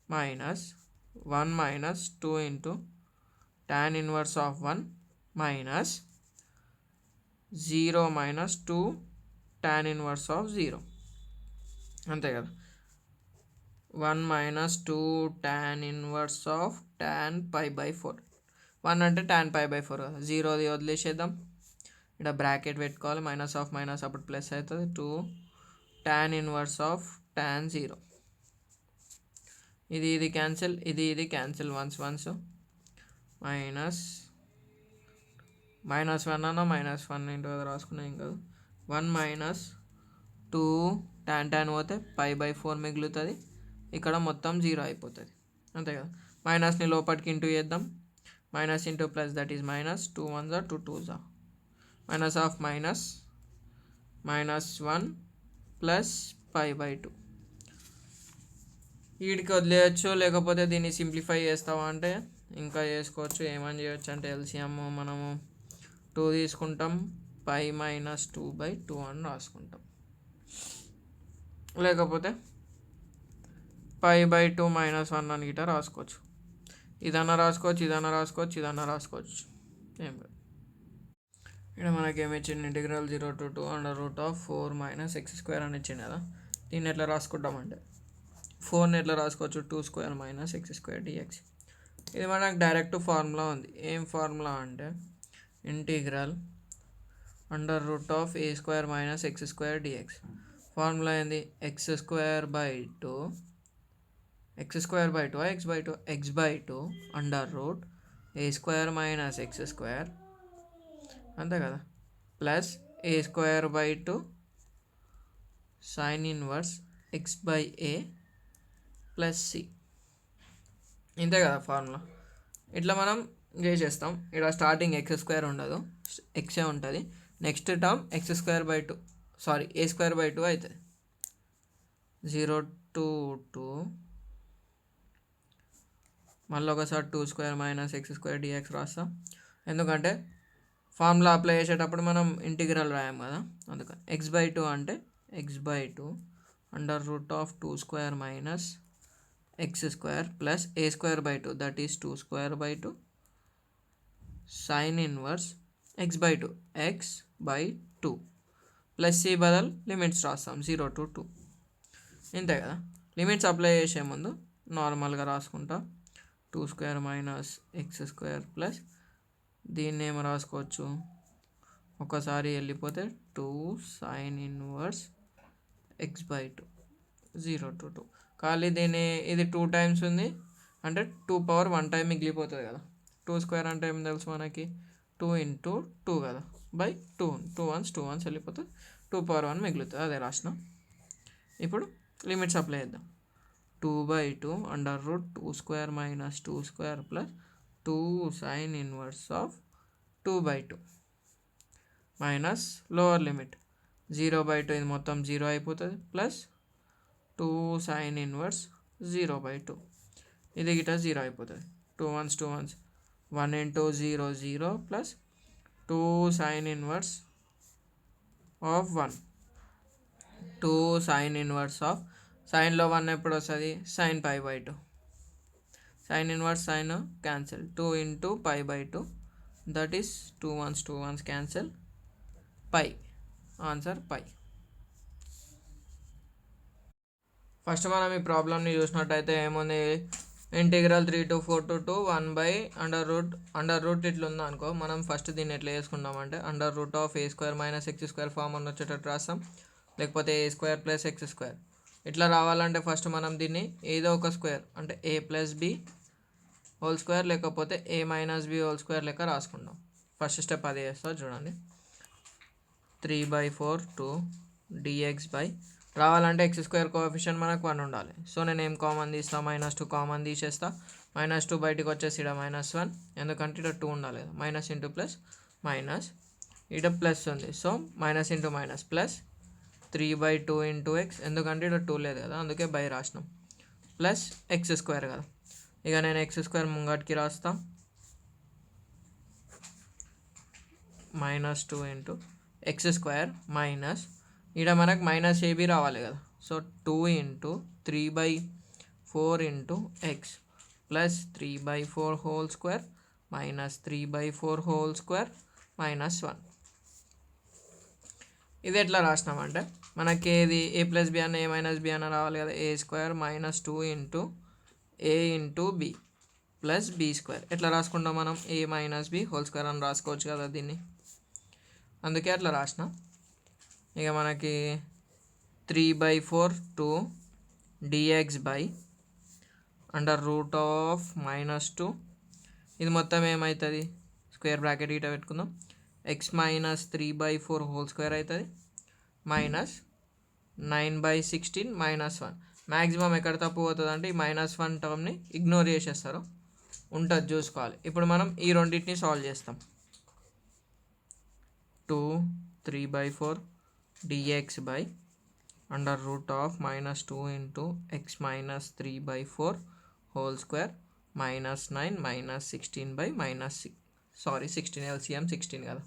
-1 - 2 × tan 1/1 -0 - 2 tan 1/0 అంతే కదా. 1 - 2 tan 1 tan π/4. 1 అంటే tan π/4 కదా, 0ది వదిలేసేద్దాం. ఇక్కడ బ్రాకెట్ పెట్టుకోవాలి. -, అప్పుడు ప్లస్ అవుతుంది. 2 tan 1 tan 0. ఇది క్యాన్సిల్, ఇది క్యాన్సిల్ వన్స్ -1 అన్న -1 ఇంటూ రాసుకున్నా ఏం కాదు. 1 - 2 tan పోతే π/4 మిగులుతుంది. ఇక్కడ మొత్తం 0 అయిపోతుంది అంతే కదా. మైనస్ని లోపలికి ఇంటూ చేద్దాం. Minus into plus that is -, 2 1s 2 2s -1 plus π/2. వీడికి వదిలేయచ్చు, లేకపోతే దీన్ని సింప్లిఫై చేస్తావా అంటే ఇంకా చేసుకోవచ్చు. ఏమని చేయొచ్చు అంటే ఎల్సిఎం మనము 2 తీసుకుంటాం, π - 2/2 అని రాసుకుంటాం. లేకపోతే π/2 - 1 అని గిట్ట రాసుకోవచ్చు. ఇదన్నా రాసుకోవచ్చు, ఏం కాదు. ఇక్కడ మనకి ఏమి ఇచ్చింది? ఇంటిగ్రల్ 0 to 2 √4 - x² అని ఇచ్చింది కదా. దీన్ని ఎట్లా రాసుకుంటామంటే 4ని ఎట్లా రాసుకోవచ్చు? 2² - x² dx. ఇది మనకు డైరెక్ట్ ఫార్ములా ఉంది. ఏం ఫార్ములా అంటే integral √a² - x² dx. Formula ఏంది? x² / 2 x/2 x/2 x/2 √a² - x² అంతే కదా plus a² / 2 sin 1 x/a plus c. ఇంతే కదా ఫార్ములా. ఇట్లా మనం చేసేస్తాం. ఇక్కడ స్టార్టింగ్ x² ఉండదు, ఎక్సే ఉంటుంది. నెక్స్ట్ టర్మ్ a² / 2 అవుతుంది. 0 to 2 మళ్ళీ ఒకసారి 2² - x² dx రాస్తాం. ఎందుకంటే ఫార్ములా అప్లై చేసేటప్పుడు మనం ఇంటిగ్రల్ రాయాం కదా, అందుకని x/2 అంటే x/2 √2² - x² plus a² / 2 that is 2² / 2 sin 1 x/2 x/2 plus c బదులు లిమిట్స్ రాస్తాం 0 to 2. ఇంతే కదా. లిమిట్స్ అప్లై చేసే ముందు నార్మల్గా రాసుకుంటా 2² మైనస్ x² ప్లస్ దీన్ని ఏమో రాసుకోవచ్చు, ఒకసారి వెళ్ళిపోతే 2 sin ఇన్వర్స్ x/2 0 to 2. ఖాళీ దీన్ని ఇది 2 టైమ్స్ ఉంది అంటే 2 power 1 టైం మిగిలిపోతుంది కదా. 2² అంటే ఏం తెలుసు మనకి 2 into 2 కదా బై 2 1s వెళ్ళిపోతుంది, 2 power 1 మిగులుతుంది. అదే రాసిన. ఇప్పుడు లిమిట్స్ అప్లై చేద్దాం. 2/2 √2² minus 2² plus 2 sin inverse of 2/2 minus lower limit 0/2 ఇది మొత్తం 0 అయిపోతుంది ప్లస్ 2 sin ఇన్వర్స్ 0/2 ఇది గిట 0 అయిపోతుంది. 2 1s 1 into 0 0 plus 2 sin inverse of 1 2 sin inverse of సైన్లో 1 ఎప్పుడు వస్తుంది sin π/2 sin inverse sine cancel 2 into π/2 that is 2 1s cancel pi answer pi. First మనం ఈ ప్రాబ్లమ్ని చూసినట్టయితే ఏముంది, ఇంటిగ్రల్ 3 to 4 to 2 1/√. ఇట్లా ఉందా అనుకో, మనం ఫస్ట్ దీన్ని ఎట్లా చేసుకుంటామంటే √(a² మైనస్ x² ఫామ్ అని వచ్చేటట్టు రాస్తాం, లేకపోతే a² ప్లస్ x². ఇట్లా రావాలంటే ఫస్ట్ మనం దీన్ని ఏదో ఒక స్క్వేర్ అంటే a+b² లేకపోతే a-b² లెక్క రాసుకుంటాం. ఫస్ట్ స్టెప్ అది చేస్తా చూడండి. 3/4 2 dx రావాలంటే x² కోఎఫిషియంట్ మనకు 1 ఉండాలి. సో నేను ఏం కామన్ తీస్తా, -2 కామన్ తీసేస్తా. -2 బయటికి వచ్చేసి ఇక్కడ -1 ఎందుకంటే ఇక్కడ 2 ఉండాలి కదా. మైనస్ ఇంటూ ప్లస్ మైనస్, ఇక్కడ ప్లస్ ఉంది so minus into minus plus 3/2 into x ఎందుకంటే ఇక్కడ 2 లేదు కదా అందుకే బై రాసినాం ప్లస్ x² కదా. ఇక నేను x² ముంగటికి రాస్తా -2 ఇంటూ x² మైనస్ ఇక్కడ మనకు -ab రావాలి కదా. So 2 into 3/4 into X plus 3/4 whole square minus 3/4 whole square minus 1. ఇది ఎట్లా రాసినామంటే మనకి ఏది a+b అన్న a-b అన్న రావాలి కదా. a² minus 2 into a into b plus b². ఎట్లా రాసుకుంటాం మనం a-b హోల్ స్క్వేర్ అని రాసుకోవచ్చు కదా దీన్ని, అందుకే అట్లా రాసిన. ఇక మనకి 3/4 2 dx √(-2) ఇది మొత్తం ఏమవుతుంది స్క్వేర్ బ్రాకెట్ ఇట పెట్టుకుందాం, x మైనస్ 3/4 హోల్ స్క్వేర్ అవుతుంది మైనస్ 9/16 మైనస్ 1. మ్యాక్సిమం ఎక్కడ తప్పు పోతుంది అంటే ఈ -1 టర్మ్ని ఇగ్నోర్ చేసేస్తారు, ఉంటుంది చూసుకోవాలి. ఇప్పుడు మనం ఈ రెండింటిని సాల్వ్ చేస్తాం. 2 3/4 dx √(-2 into x minus 3/4 whole square minus 9 minus 16 LCM 16 కదా.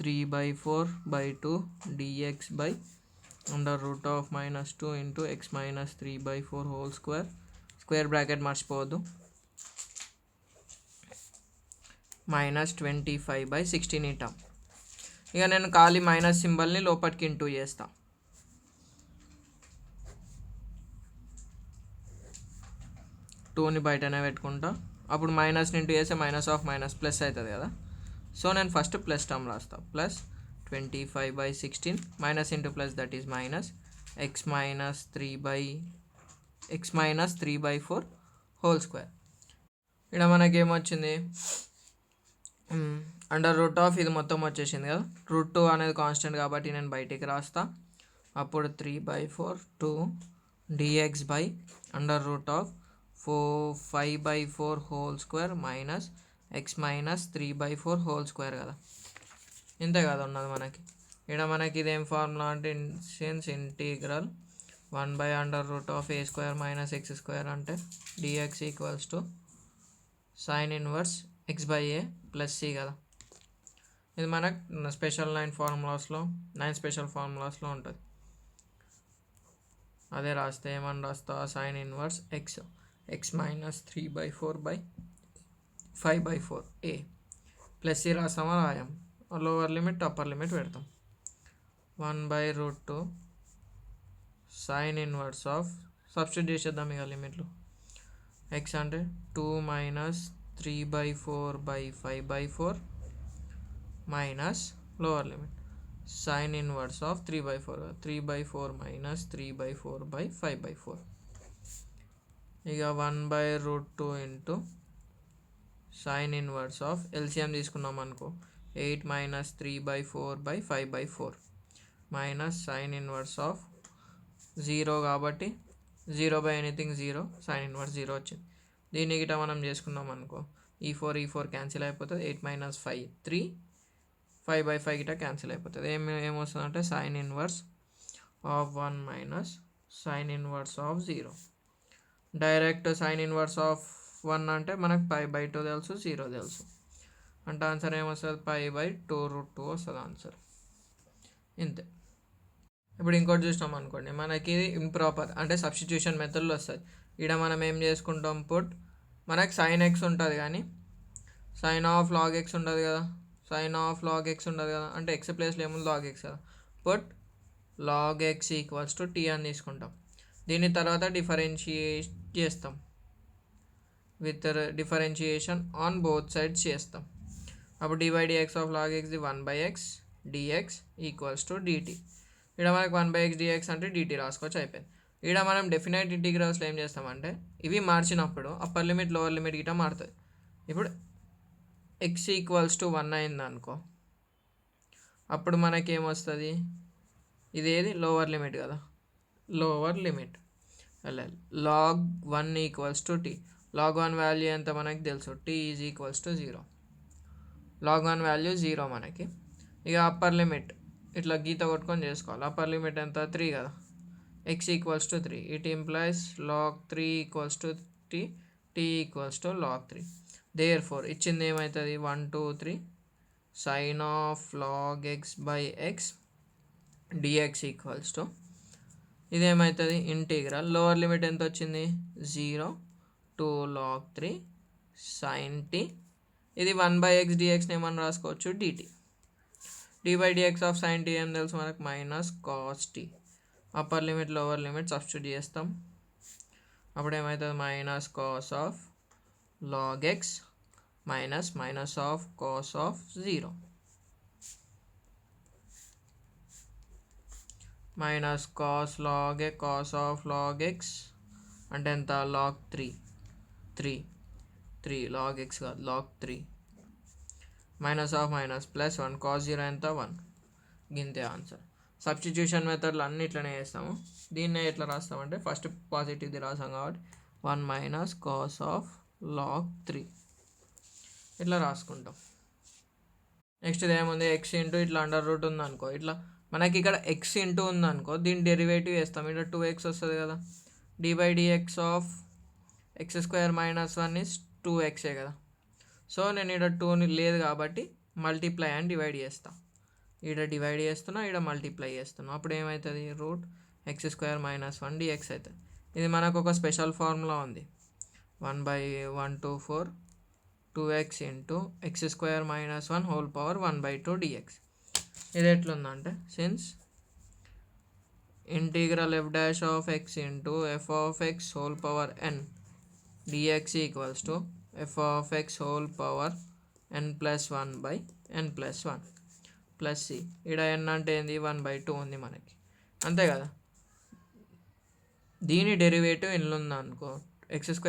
3/4/2 dx √(-2 into x minus 3/4 whole square, square bracket మర్చిపోవద్దు, మైనస్ 25/16 ఈ టర్మ్. ఇక నేను ఖాళీ మైనస్ సింబల్ని లోపలికి ఇంటూ చేస్తా. 2ని బయటనే పెట్టుకుంటా. అప్పుడు మైనస్ని ఇంటూ చేస్తే మైనస్ ఆఫ్ మైనస్ ప్లస్ అవుతుంది కదా. సో నేను ఫస్ట్ ప్లస్ టర్మ్ రాస్తా, plus 25/16 minus into plus that is minus x minus 3/4 whole square. ఇక్కడ మనకేమొచ్చింది √() ఇది మొత్తం వచ్చేసింది కదా. √2 అనేది కాన్స్టెంట్ కాబట్టి నేను బయటికి రాస్తా. అప్పుడు 3/4 2 dx √(5/4 whole square minus x minus 3/4 whole square కదా. ఇంతే కదా ఉన్నది మనకి. ఇక్కడ మనకి ఇదేం ఫార్ములా అంటే since integral 1/√(a² minus x² అంటే dx equals to sin inverse x/a plus c కదా. ఇది మనకు 9 స్పెషల్ ఫార్ములాస్లో ఉంటుంది. అదే రాస్తే ఏమని రాస్తా sin ఇన్వర్స్ x మైనస్ 3/4 5/4 ఏ ప్లస్ సి రాస్తామా రాయం, లోవర్ లిమిట్ అప్పర్ లిమిట్ పెడతాం. 1/√2 సైన్ ఇన్వర్స్ ఆఫ్ సబ్స్టిట్యూట్ చేసేద్దాం ఇక లిమిట్లు. ఎక్స్ అంటే 2 - 3/4/5/4 minus lower limit sine inverse of 3/4 3/4 - 3/4/5/4 ఇక 1/√2 into sine inverse of LCM తీసుకున్నాం అనుకో 8 - 3/4/5/4 మైనస్ సైన్ ఇన్వర్స్ ఆఫ్ 0 కాబట్టి 0/ఎనీథింగ్ 0 సైన్ ఇన్వర్స్ 0 వచ్చింది. దీన్ని గిట మనం చేసుకున్నాం అనుకో ఈ 4 క్యాన్సిల్ అయిపోతుంది. 8 - 5 3 5/5 గిట క్యాన్సిల్ అయిపోతుంది. ఏమొస్తుంది అంటే sine inverse of 1 minus sine inverse of 0. Direct sine inverse of 1 అంటే మనకు π/2 తెలుసు, 0 తెలుసు. అంటే ఆన్సర్ ఏమొస్తుంది π/2√2 వస్తుంది ఆన్సర్. ఇంతే. ఇప్పుడు ఇంకోటి చూసినాం అనుకోండి, మనకి ఇంప్రాపర్ అంటే సబ్స్టిట్యూషన్ మెథడ్లో వస్తుంది. ఇక్కడ మనం ఏం చేసుకుంటాం, మనకి సైన్ ఎక్స్ ఉంటుంది కానీ సైన్ ఆఫ్ లాగ్ ఎక్స్ ఉండదు కదా, సైన్ ఆఫ్ లాగ్ ఎక్స్ ఉండదు కదా, అంటే ఎక్స్ ప్లేస్లో ఏముంది లాగ్ ఎక్స్ కదా. Log x equals to t అని తీసుకుంటాం. దీని తర్వాత డిఫరెన్షియేట్ చేస్తాం, with differentiation on both sides చేస్తాం. అప్పుడు dy/dx of log x 1/x dx equals to dt. ఇక్కడ మనకి 1/x dx అంటే dt రాసుకోవచ్చు, అయిపోయింది. ఇక్కడ మనం డెఫినెట్ ఇంటిగ్రల్స్లో ఏం చేస్తామంటే ఇవి మార్చినప్పుడు అప్పర్ లిమిట్ లోవర్ లిమిట్ గిట్ట మారుతుంది. ఇప్పుడు x ఈక్వల్స్ టు 1 అయింది అనుకో, అప్పుడు మనకి ఏమొస్తుంది, ఇదేది లోవర్ లిమిట్ కదా, lower limit log 1 equals to t. Log 1 value ఎంత మనకి తెలుసు, t is equals to 0. Log 1 value 0 మనకి. ఇక అప్పర్ లిమిట్ ఇట్లా గీత కొట్టుకొని చేసుకోవాలి. అప్పర్ లిమిట్ ఎంత 3 కదా, x equals to 3. It implies log 3 equals to t, t equals to log 3. Therefore ఇచ్చింది ఏమవుతుంది 1 2 3 sine of log x by x dx equals to ఇదేమవుతుంది ఇంటిగ్రల్ లోవర్ లిమిట్ ఎంత వచ్చింది 0 to log 3 sin t. ఇది 1/x dxని ఏమని రాసుకోవచ్చు dt. d/dx of sin t ఏం తెలుసు మనకు minus cos t. Upper limit lower limit substitute చేస్తాం, అప్పుడు ఏమవుతుంది minus cos of log x minus of cos of 0 minus cos of log x అంటే ఎంత లాగ్ 3 లాగ్ ఎక్స్ కాదు log 3 minus of minus plus 1 cos 0 ఎంత 1. గింతే answer. Substitution మెథడ్లు అన్నీ ఇట్లనే చేస్తాము. దీన్నే ఎట్లా రాస్తామంటే ఫస్ట్ పాజిటివ్ది రాసాం కాబట్టి 1 మైనస్ కాస్ ఆఫ్ లాగ్ 3 ఇట్లా రాసుకుంటాం. నెక్స్ట్ ఇది ఏముంది ఎక్స్ ఇంటూ ఇట్లా అండర్ రూట్ ఉందనుకో, ఇట్లా మనకి ఇక్కడ ఎక్స్ ఇంటూ ఉందనుకో దీని డెరివేటివ్ వేస్తాం. ఇక్కడ 2x వస్తుంది కదా, d/dx of x² - 1 is 2x కదా. సో నేను ఇక్కడ 2 లేదు కాబట్టి మల్టిప్లై అని డివైడ్ చేస్తాను. ఇక్కడ డివైడ్ చేస్తున్నా, ఇక్కడ మల్టిప్లై చేస్తున్నా, అప్పుడు ఏమవుతుంది రూట్ x² - 1 dx అవుతుంది. ఇది మనకు ఒక స్పెషల్ ఫార్ములా ఉంది, 1/124 2x into x² - 1 whole power 1/2 dx. ఇది ఎట్లుందంటే since integral f dash of x into f of x whole power n dx equals to f of x whole power n+1/n+1 plus C. ఇక్కడ n అంటే ఏంది 1/2 ఉంది మనకి, అంతే కదా. దీని డెరివేటివ్ ఎన్ని ఉందనుకో x² -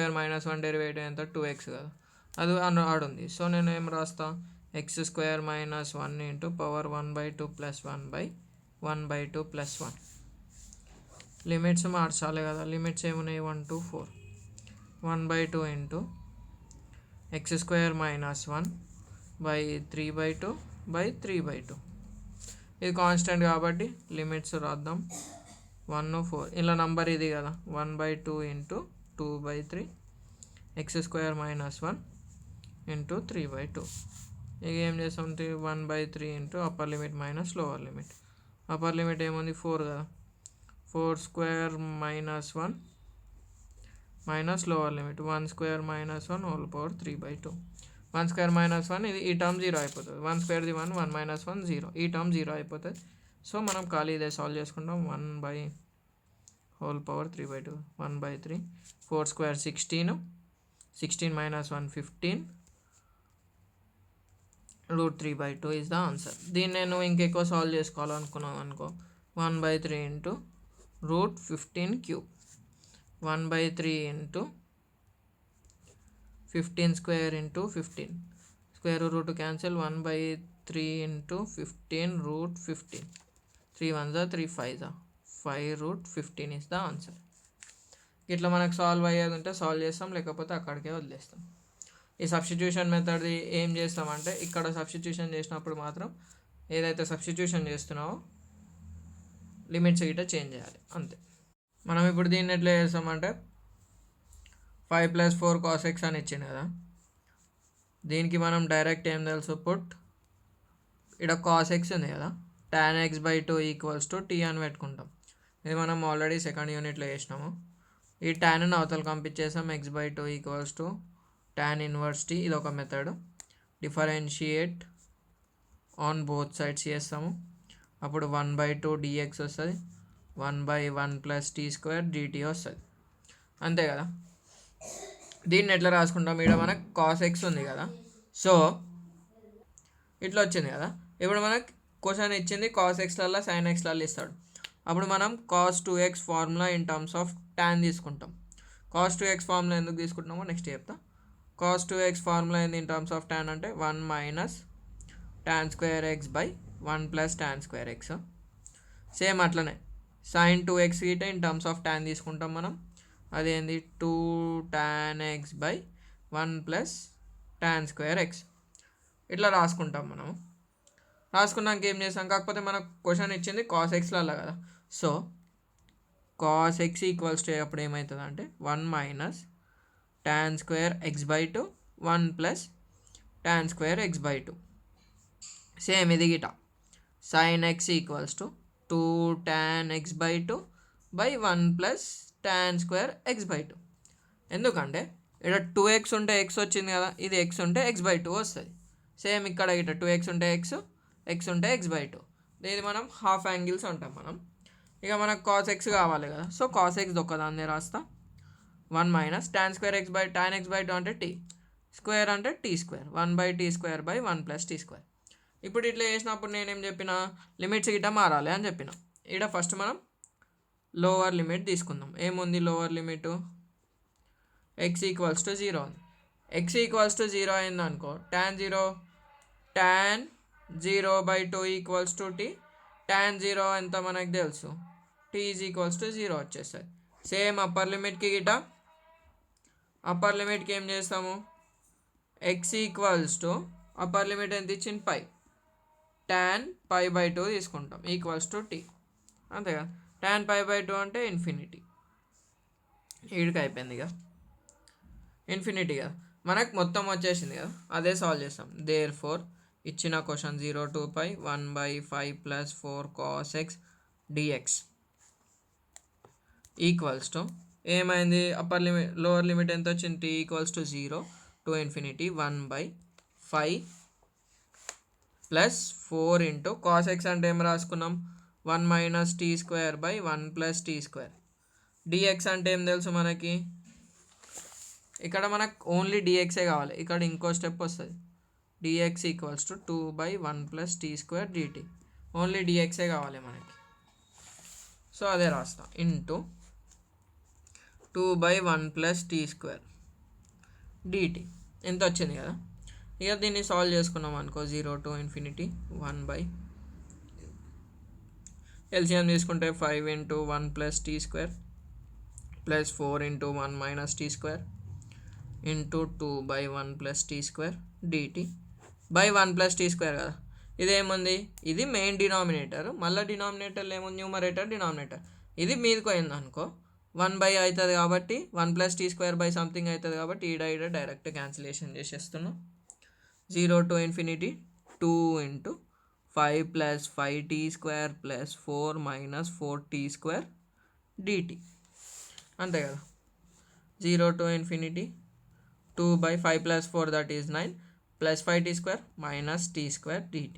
1 డెరివేటివ్ ఎంత 2x కదా, అది ఆడుంది. సో నేను ఏం రాస్తా x² - 1 into power 1/2 plus 1/2 plus 1. Limits మార్చాలి కదా, లిమిట్స్ ఏమున్నాయి 1 to 4 1/2 ఇంటూ x² - 1/3/2/3/2. ఇది కాన్స్టెంట్ కాబట్టి లిమిట్స్ రాద్దాం 1 4. ఇలా నంబర్ ఇది కదా 1/2 ఇంటూ 2/3 x² - 1 ఇంటూ 3/2. ఇక ఏం చేస్తాం 1/3 into upper limit minus lower limit. Upper limit ఏముంది 4 కదా, 4² - 1 minus lower limit 1² - 1 whole power 3/2 1 square minus 1 ఇది ఈ టర్మ్ 0 అయిపోతుంది. 1 స్క్వేర్ది 1, 1 మైనస్ 1 0, ఈ టర్మ్ 0 అయిపోతుంది. సో మనం ఖాళీ ఇదే సాల్వ్ చేసుకుంటాం. 1 whole power 3/2, 1/3, 4 square 16, 16 minus 1 15, √3/2 is the answer. దీన్ని నేను ఇంకెక్కువ సాల్వ్ చేసుకోవాలనుకున్నాను అనుకో, 1/3 into √15³ 1/3 into 15 square into 15 square root cancel 1/3 into 15 √15 3 1 3 5 5 √15 is the answer. ఇట్లా మనకు సాల్వ్ అయ్యేది ఉంటే సాల్వ్ చేస్తాం, లేకపోతే అక్కడికే వదిలేస్తాం. ఈ సబ్స్టిట్యూషన్ మెథడ్ది ఏం చేస్తామంటే ఇక్కడ సబ్స్టిట్యూషన్ చేసినప్పుడు మాత్రం ఏదైతే సబ్స్టిట్యూషన్ చేస్తున్నావో లిమిట్స్ గిట్ట చేంజ్ చేయాలి అంతే. మనం ఇప్పుడు దీన్ని ఎట్లా చేస్తామంటే 5 + 4 cos x అని ఇచ్చింది కదా, దీనికి మనం డైరెక్ట్ ఏం తెలుసు, పుట్ ఇక్కడ cos x ఉంది కదా, tan x/2 = t అని పెట్టుకుంటాం. ఇది మనం ఆల్రెడీ సెకండ్ యూనిట్లో చేసినాము. ఈ tan అవతల పంపించేసాం, x/2 = tan ఇన్వర్స్ t, ఇది ఒక method. Differentiate on both sides చేస్తాము, అప్పుడు 1/2 dx వస్తుంది, 1/1 + t² dt వస్తుంది, అంతే కదా. దీన్ని ఎట్లా రాసుకుంటాం, ఇక్కడ మనకు cos x ఉంది కదా, సో ఇట్లా వచ్చింది కదా. ఇప్పుడు మనకు క్వశ్చన్ ఇచ్చింది cos x'లల్లో sin x'లల్లో ఇస్తాడు. అప్పుడు మనం cos 2x formula in terms of tan తీసుకుంటాం. cos 2x ఫార్ములా ఎందుకు తీసుకుంటున్నామో నెక్స్ట్ చెప్తా. cos 2x ఫార్ములా ఏంది ఇన్ టర్మ్స్ ఆఫ్ tan అంటే 1 - tan² x/1 + tan² x. Same అట్లనే sin 2x గిట్ట ఇన్ టర్మ్స్ ఆఫ్ tan తీసుకుంటాం మనం, అదేంది 2 tan x/1 + tan² x. ఇట్లా రాసుకుంటాం మనం. రాసుకున్నాక ఏం చేస్తాం, కాకపోతే మనకు క్వశ్చన్ ఇచ్చింది cos x'లలో కదా, సో cos x = అప్పుడు ఏమవుతుంది అంటే 1 - tan² x/2 1 + tan² x/2. Same ఇది గిట sin x = 2 tan x/2 /1 + tan² x/2. ఎందుకంటే ఇక్కడ 2x ఉంటే x వచ్చింది కదా, ఇది x ఉంటే x/2 వస్తుంది. సేమ్ ఇక్కడ గిట 2x ఉంటే x ఉంటే x/2. ఇది మనం హాఫ్ యాంగిల్స్ అంటాం మనం. ఇక మనకు cos x కావాలి కదా, సో cos x ఒక్కదాన్నే రాస్తా. 1 - tan² tan x/2 అంటే t, స్క్వేర్ అంటే t², 1/t² /1 + t². ఇప్పుడు ఇట్లా చేసినప్పుడు నేనేం చెప్పిన, లిమిట్స్ గిట్ట మారాలి అని చెప్పిన. ఇక్కడ ఫస్ట్ మనం లోవర్ లిమిట్ తీసుకుందాం. ఏముంది లోవర్ లిమిట్, x = 0 ఉంది. x = 0 అయింది అనుకో, tan 0/2 = t, tan 0 ఎంత మనకు తెలుసు, t = 0 వచ్చేస్తుంది. సేమ్ అప్పర్ లిమిట్కి గిట, అప్పర్ లిమిట్కి ఏం చేస్తాము, x = అప్పర్ లిమిట్ ఎంత ఇచ్చింది π, tan π/2 తీసుకుంటాం = t, అంతే కదా. tan π/2 అంటే ఇన్ఫినిటీ. ఈడికి అయిపోయింది ఇక, ఇన్ఫినిటీ కదా, మనకు మొత్తం వచ్చేసింది కదా, అదే సాల్వ్ చేస్తాం. దేర్ఫోర్ ఇచ్చిన question 0 to π 1/5 + 4 cos x dx = ఏమైంది, అప్పర్ లిమిట్ లోవర్ లిమిట్ ఎంత వచ్చింది, t = 0 to ∞ 1/5 + 4 into cos x అంటే ఏం రాసుకున్నాం, 1 - t² /1 + t². dx అంటే ఏం తెలుసు మనకి, ఇక్కడ మనకు ఓన్లీ dxే కావాలి, ఇక్కడ ఇంకో స్టెప్ వస్తుంది. dx = 2/1 + t² dt. ఓన్లీ dxే కావాలి మనకి, సో అదే రాస్తా, ఇంటూ 2/1 + t² dt ఎంత వచ్చింది కదా. ఇక దీన్ని సాల్వ్ చేసుకున్నాం అనుకో, 0 to ∞ 1/ ఎల్సిఎం తీసుకుంటే 5 × 1 + t² + 4 × 1 - t² into 2/1 + t² dt /1 + t² కదా. ఇదేముంది, ఇది మెయిన్ డినామినేటర్, మళ్ళీ డినామినేటర్లో ఏముంది, న్యూమరేటర్ డినామినేటర్. ఇది మీదకి పోయింది అనుకో 1/, అవుతుంది కాబట్టి 1 + t² సంథింగ్ అవుతుంది కాబట్టి ఈడ డైరెక్ట్ క్యాన్సిలేషన్ చేసేస్తున్నాం. 0 to ∞ 2 × 5 + 5t² + 4 - 4t² dt, అంతే కదా. 0 to ∞ 2/5 + 4 that is 9 plus 5t² minus t² dt.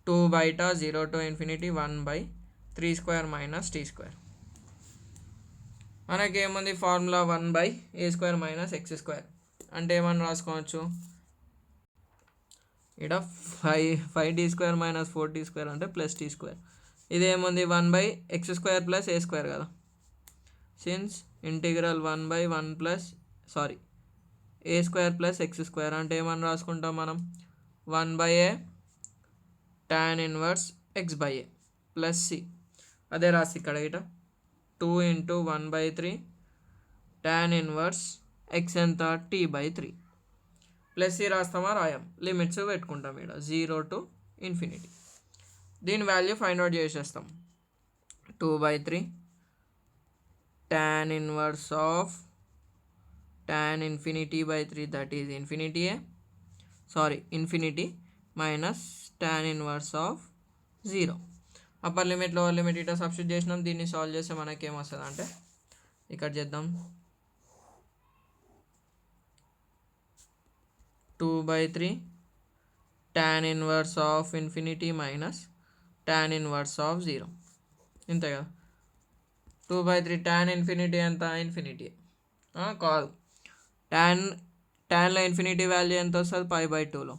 2 బయట 0 to infinity 1/3² మైనస్ t². మనకేముంది ఫార్ములా 1/a² మైనస్ x². అంటే ఏమని రాసుకోవచ్చు, ఇక్కడ 5d² మైనస్ 4t² అంటే plus t². ఇదేముంది 1/x² plus a² కదా. Since integral 1/1 plus a² plus x² అంటే ఏమని రాసుకుంటాం మనం, 1/a tan inverse x/a plus c. అదే రాసి ఇక్కడ 2 into 1/3 tan ఇన్వర్స్ x ఎంత t/3 ప్లస్ సి రాస్తామా, రాయం. లిమిట్స్ పెట్టుకుంటాం ఇక్కడ 0 to infinity. దీని వాల్యూ ఫైండ్ అవుట్ చేసేస్తాం. 2/3 tan inverse of tan infinity/3 that is infinity minus tan inverse of 0. Upper limit lower limit ఇట్లా సబ్స్టిట్యూట్ చేసినాం. దీన్ని సాల్వ్ చేస్తే మనకి ఏమొస్తుంది అంటే, ఇక్కడ చేద్దాం, 2/3 tan inverse of infinity minus tan inverse of 0. ఇంతే కదా. 2/3 tan ఇన్ఫినిటీ ఎంత, ఇన్ఫినిటీ కాదు, ట్యాన్లో ఇన్ఫినిటీ వాల్యూ ఎంత వస్తుంది, π/2లో.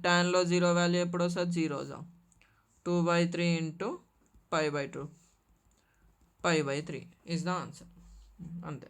ట్యాన్లో 0 వాల్యూ ఎప్పుడు వస్తుంది, 0. 2/3 into π/2 π/3 is the answer. అంతే.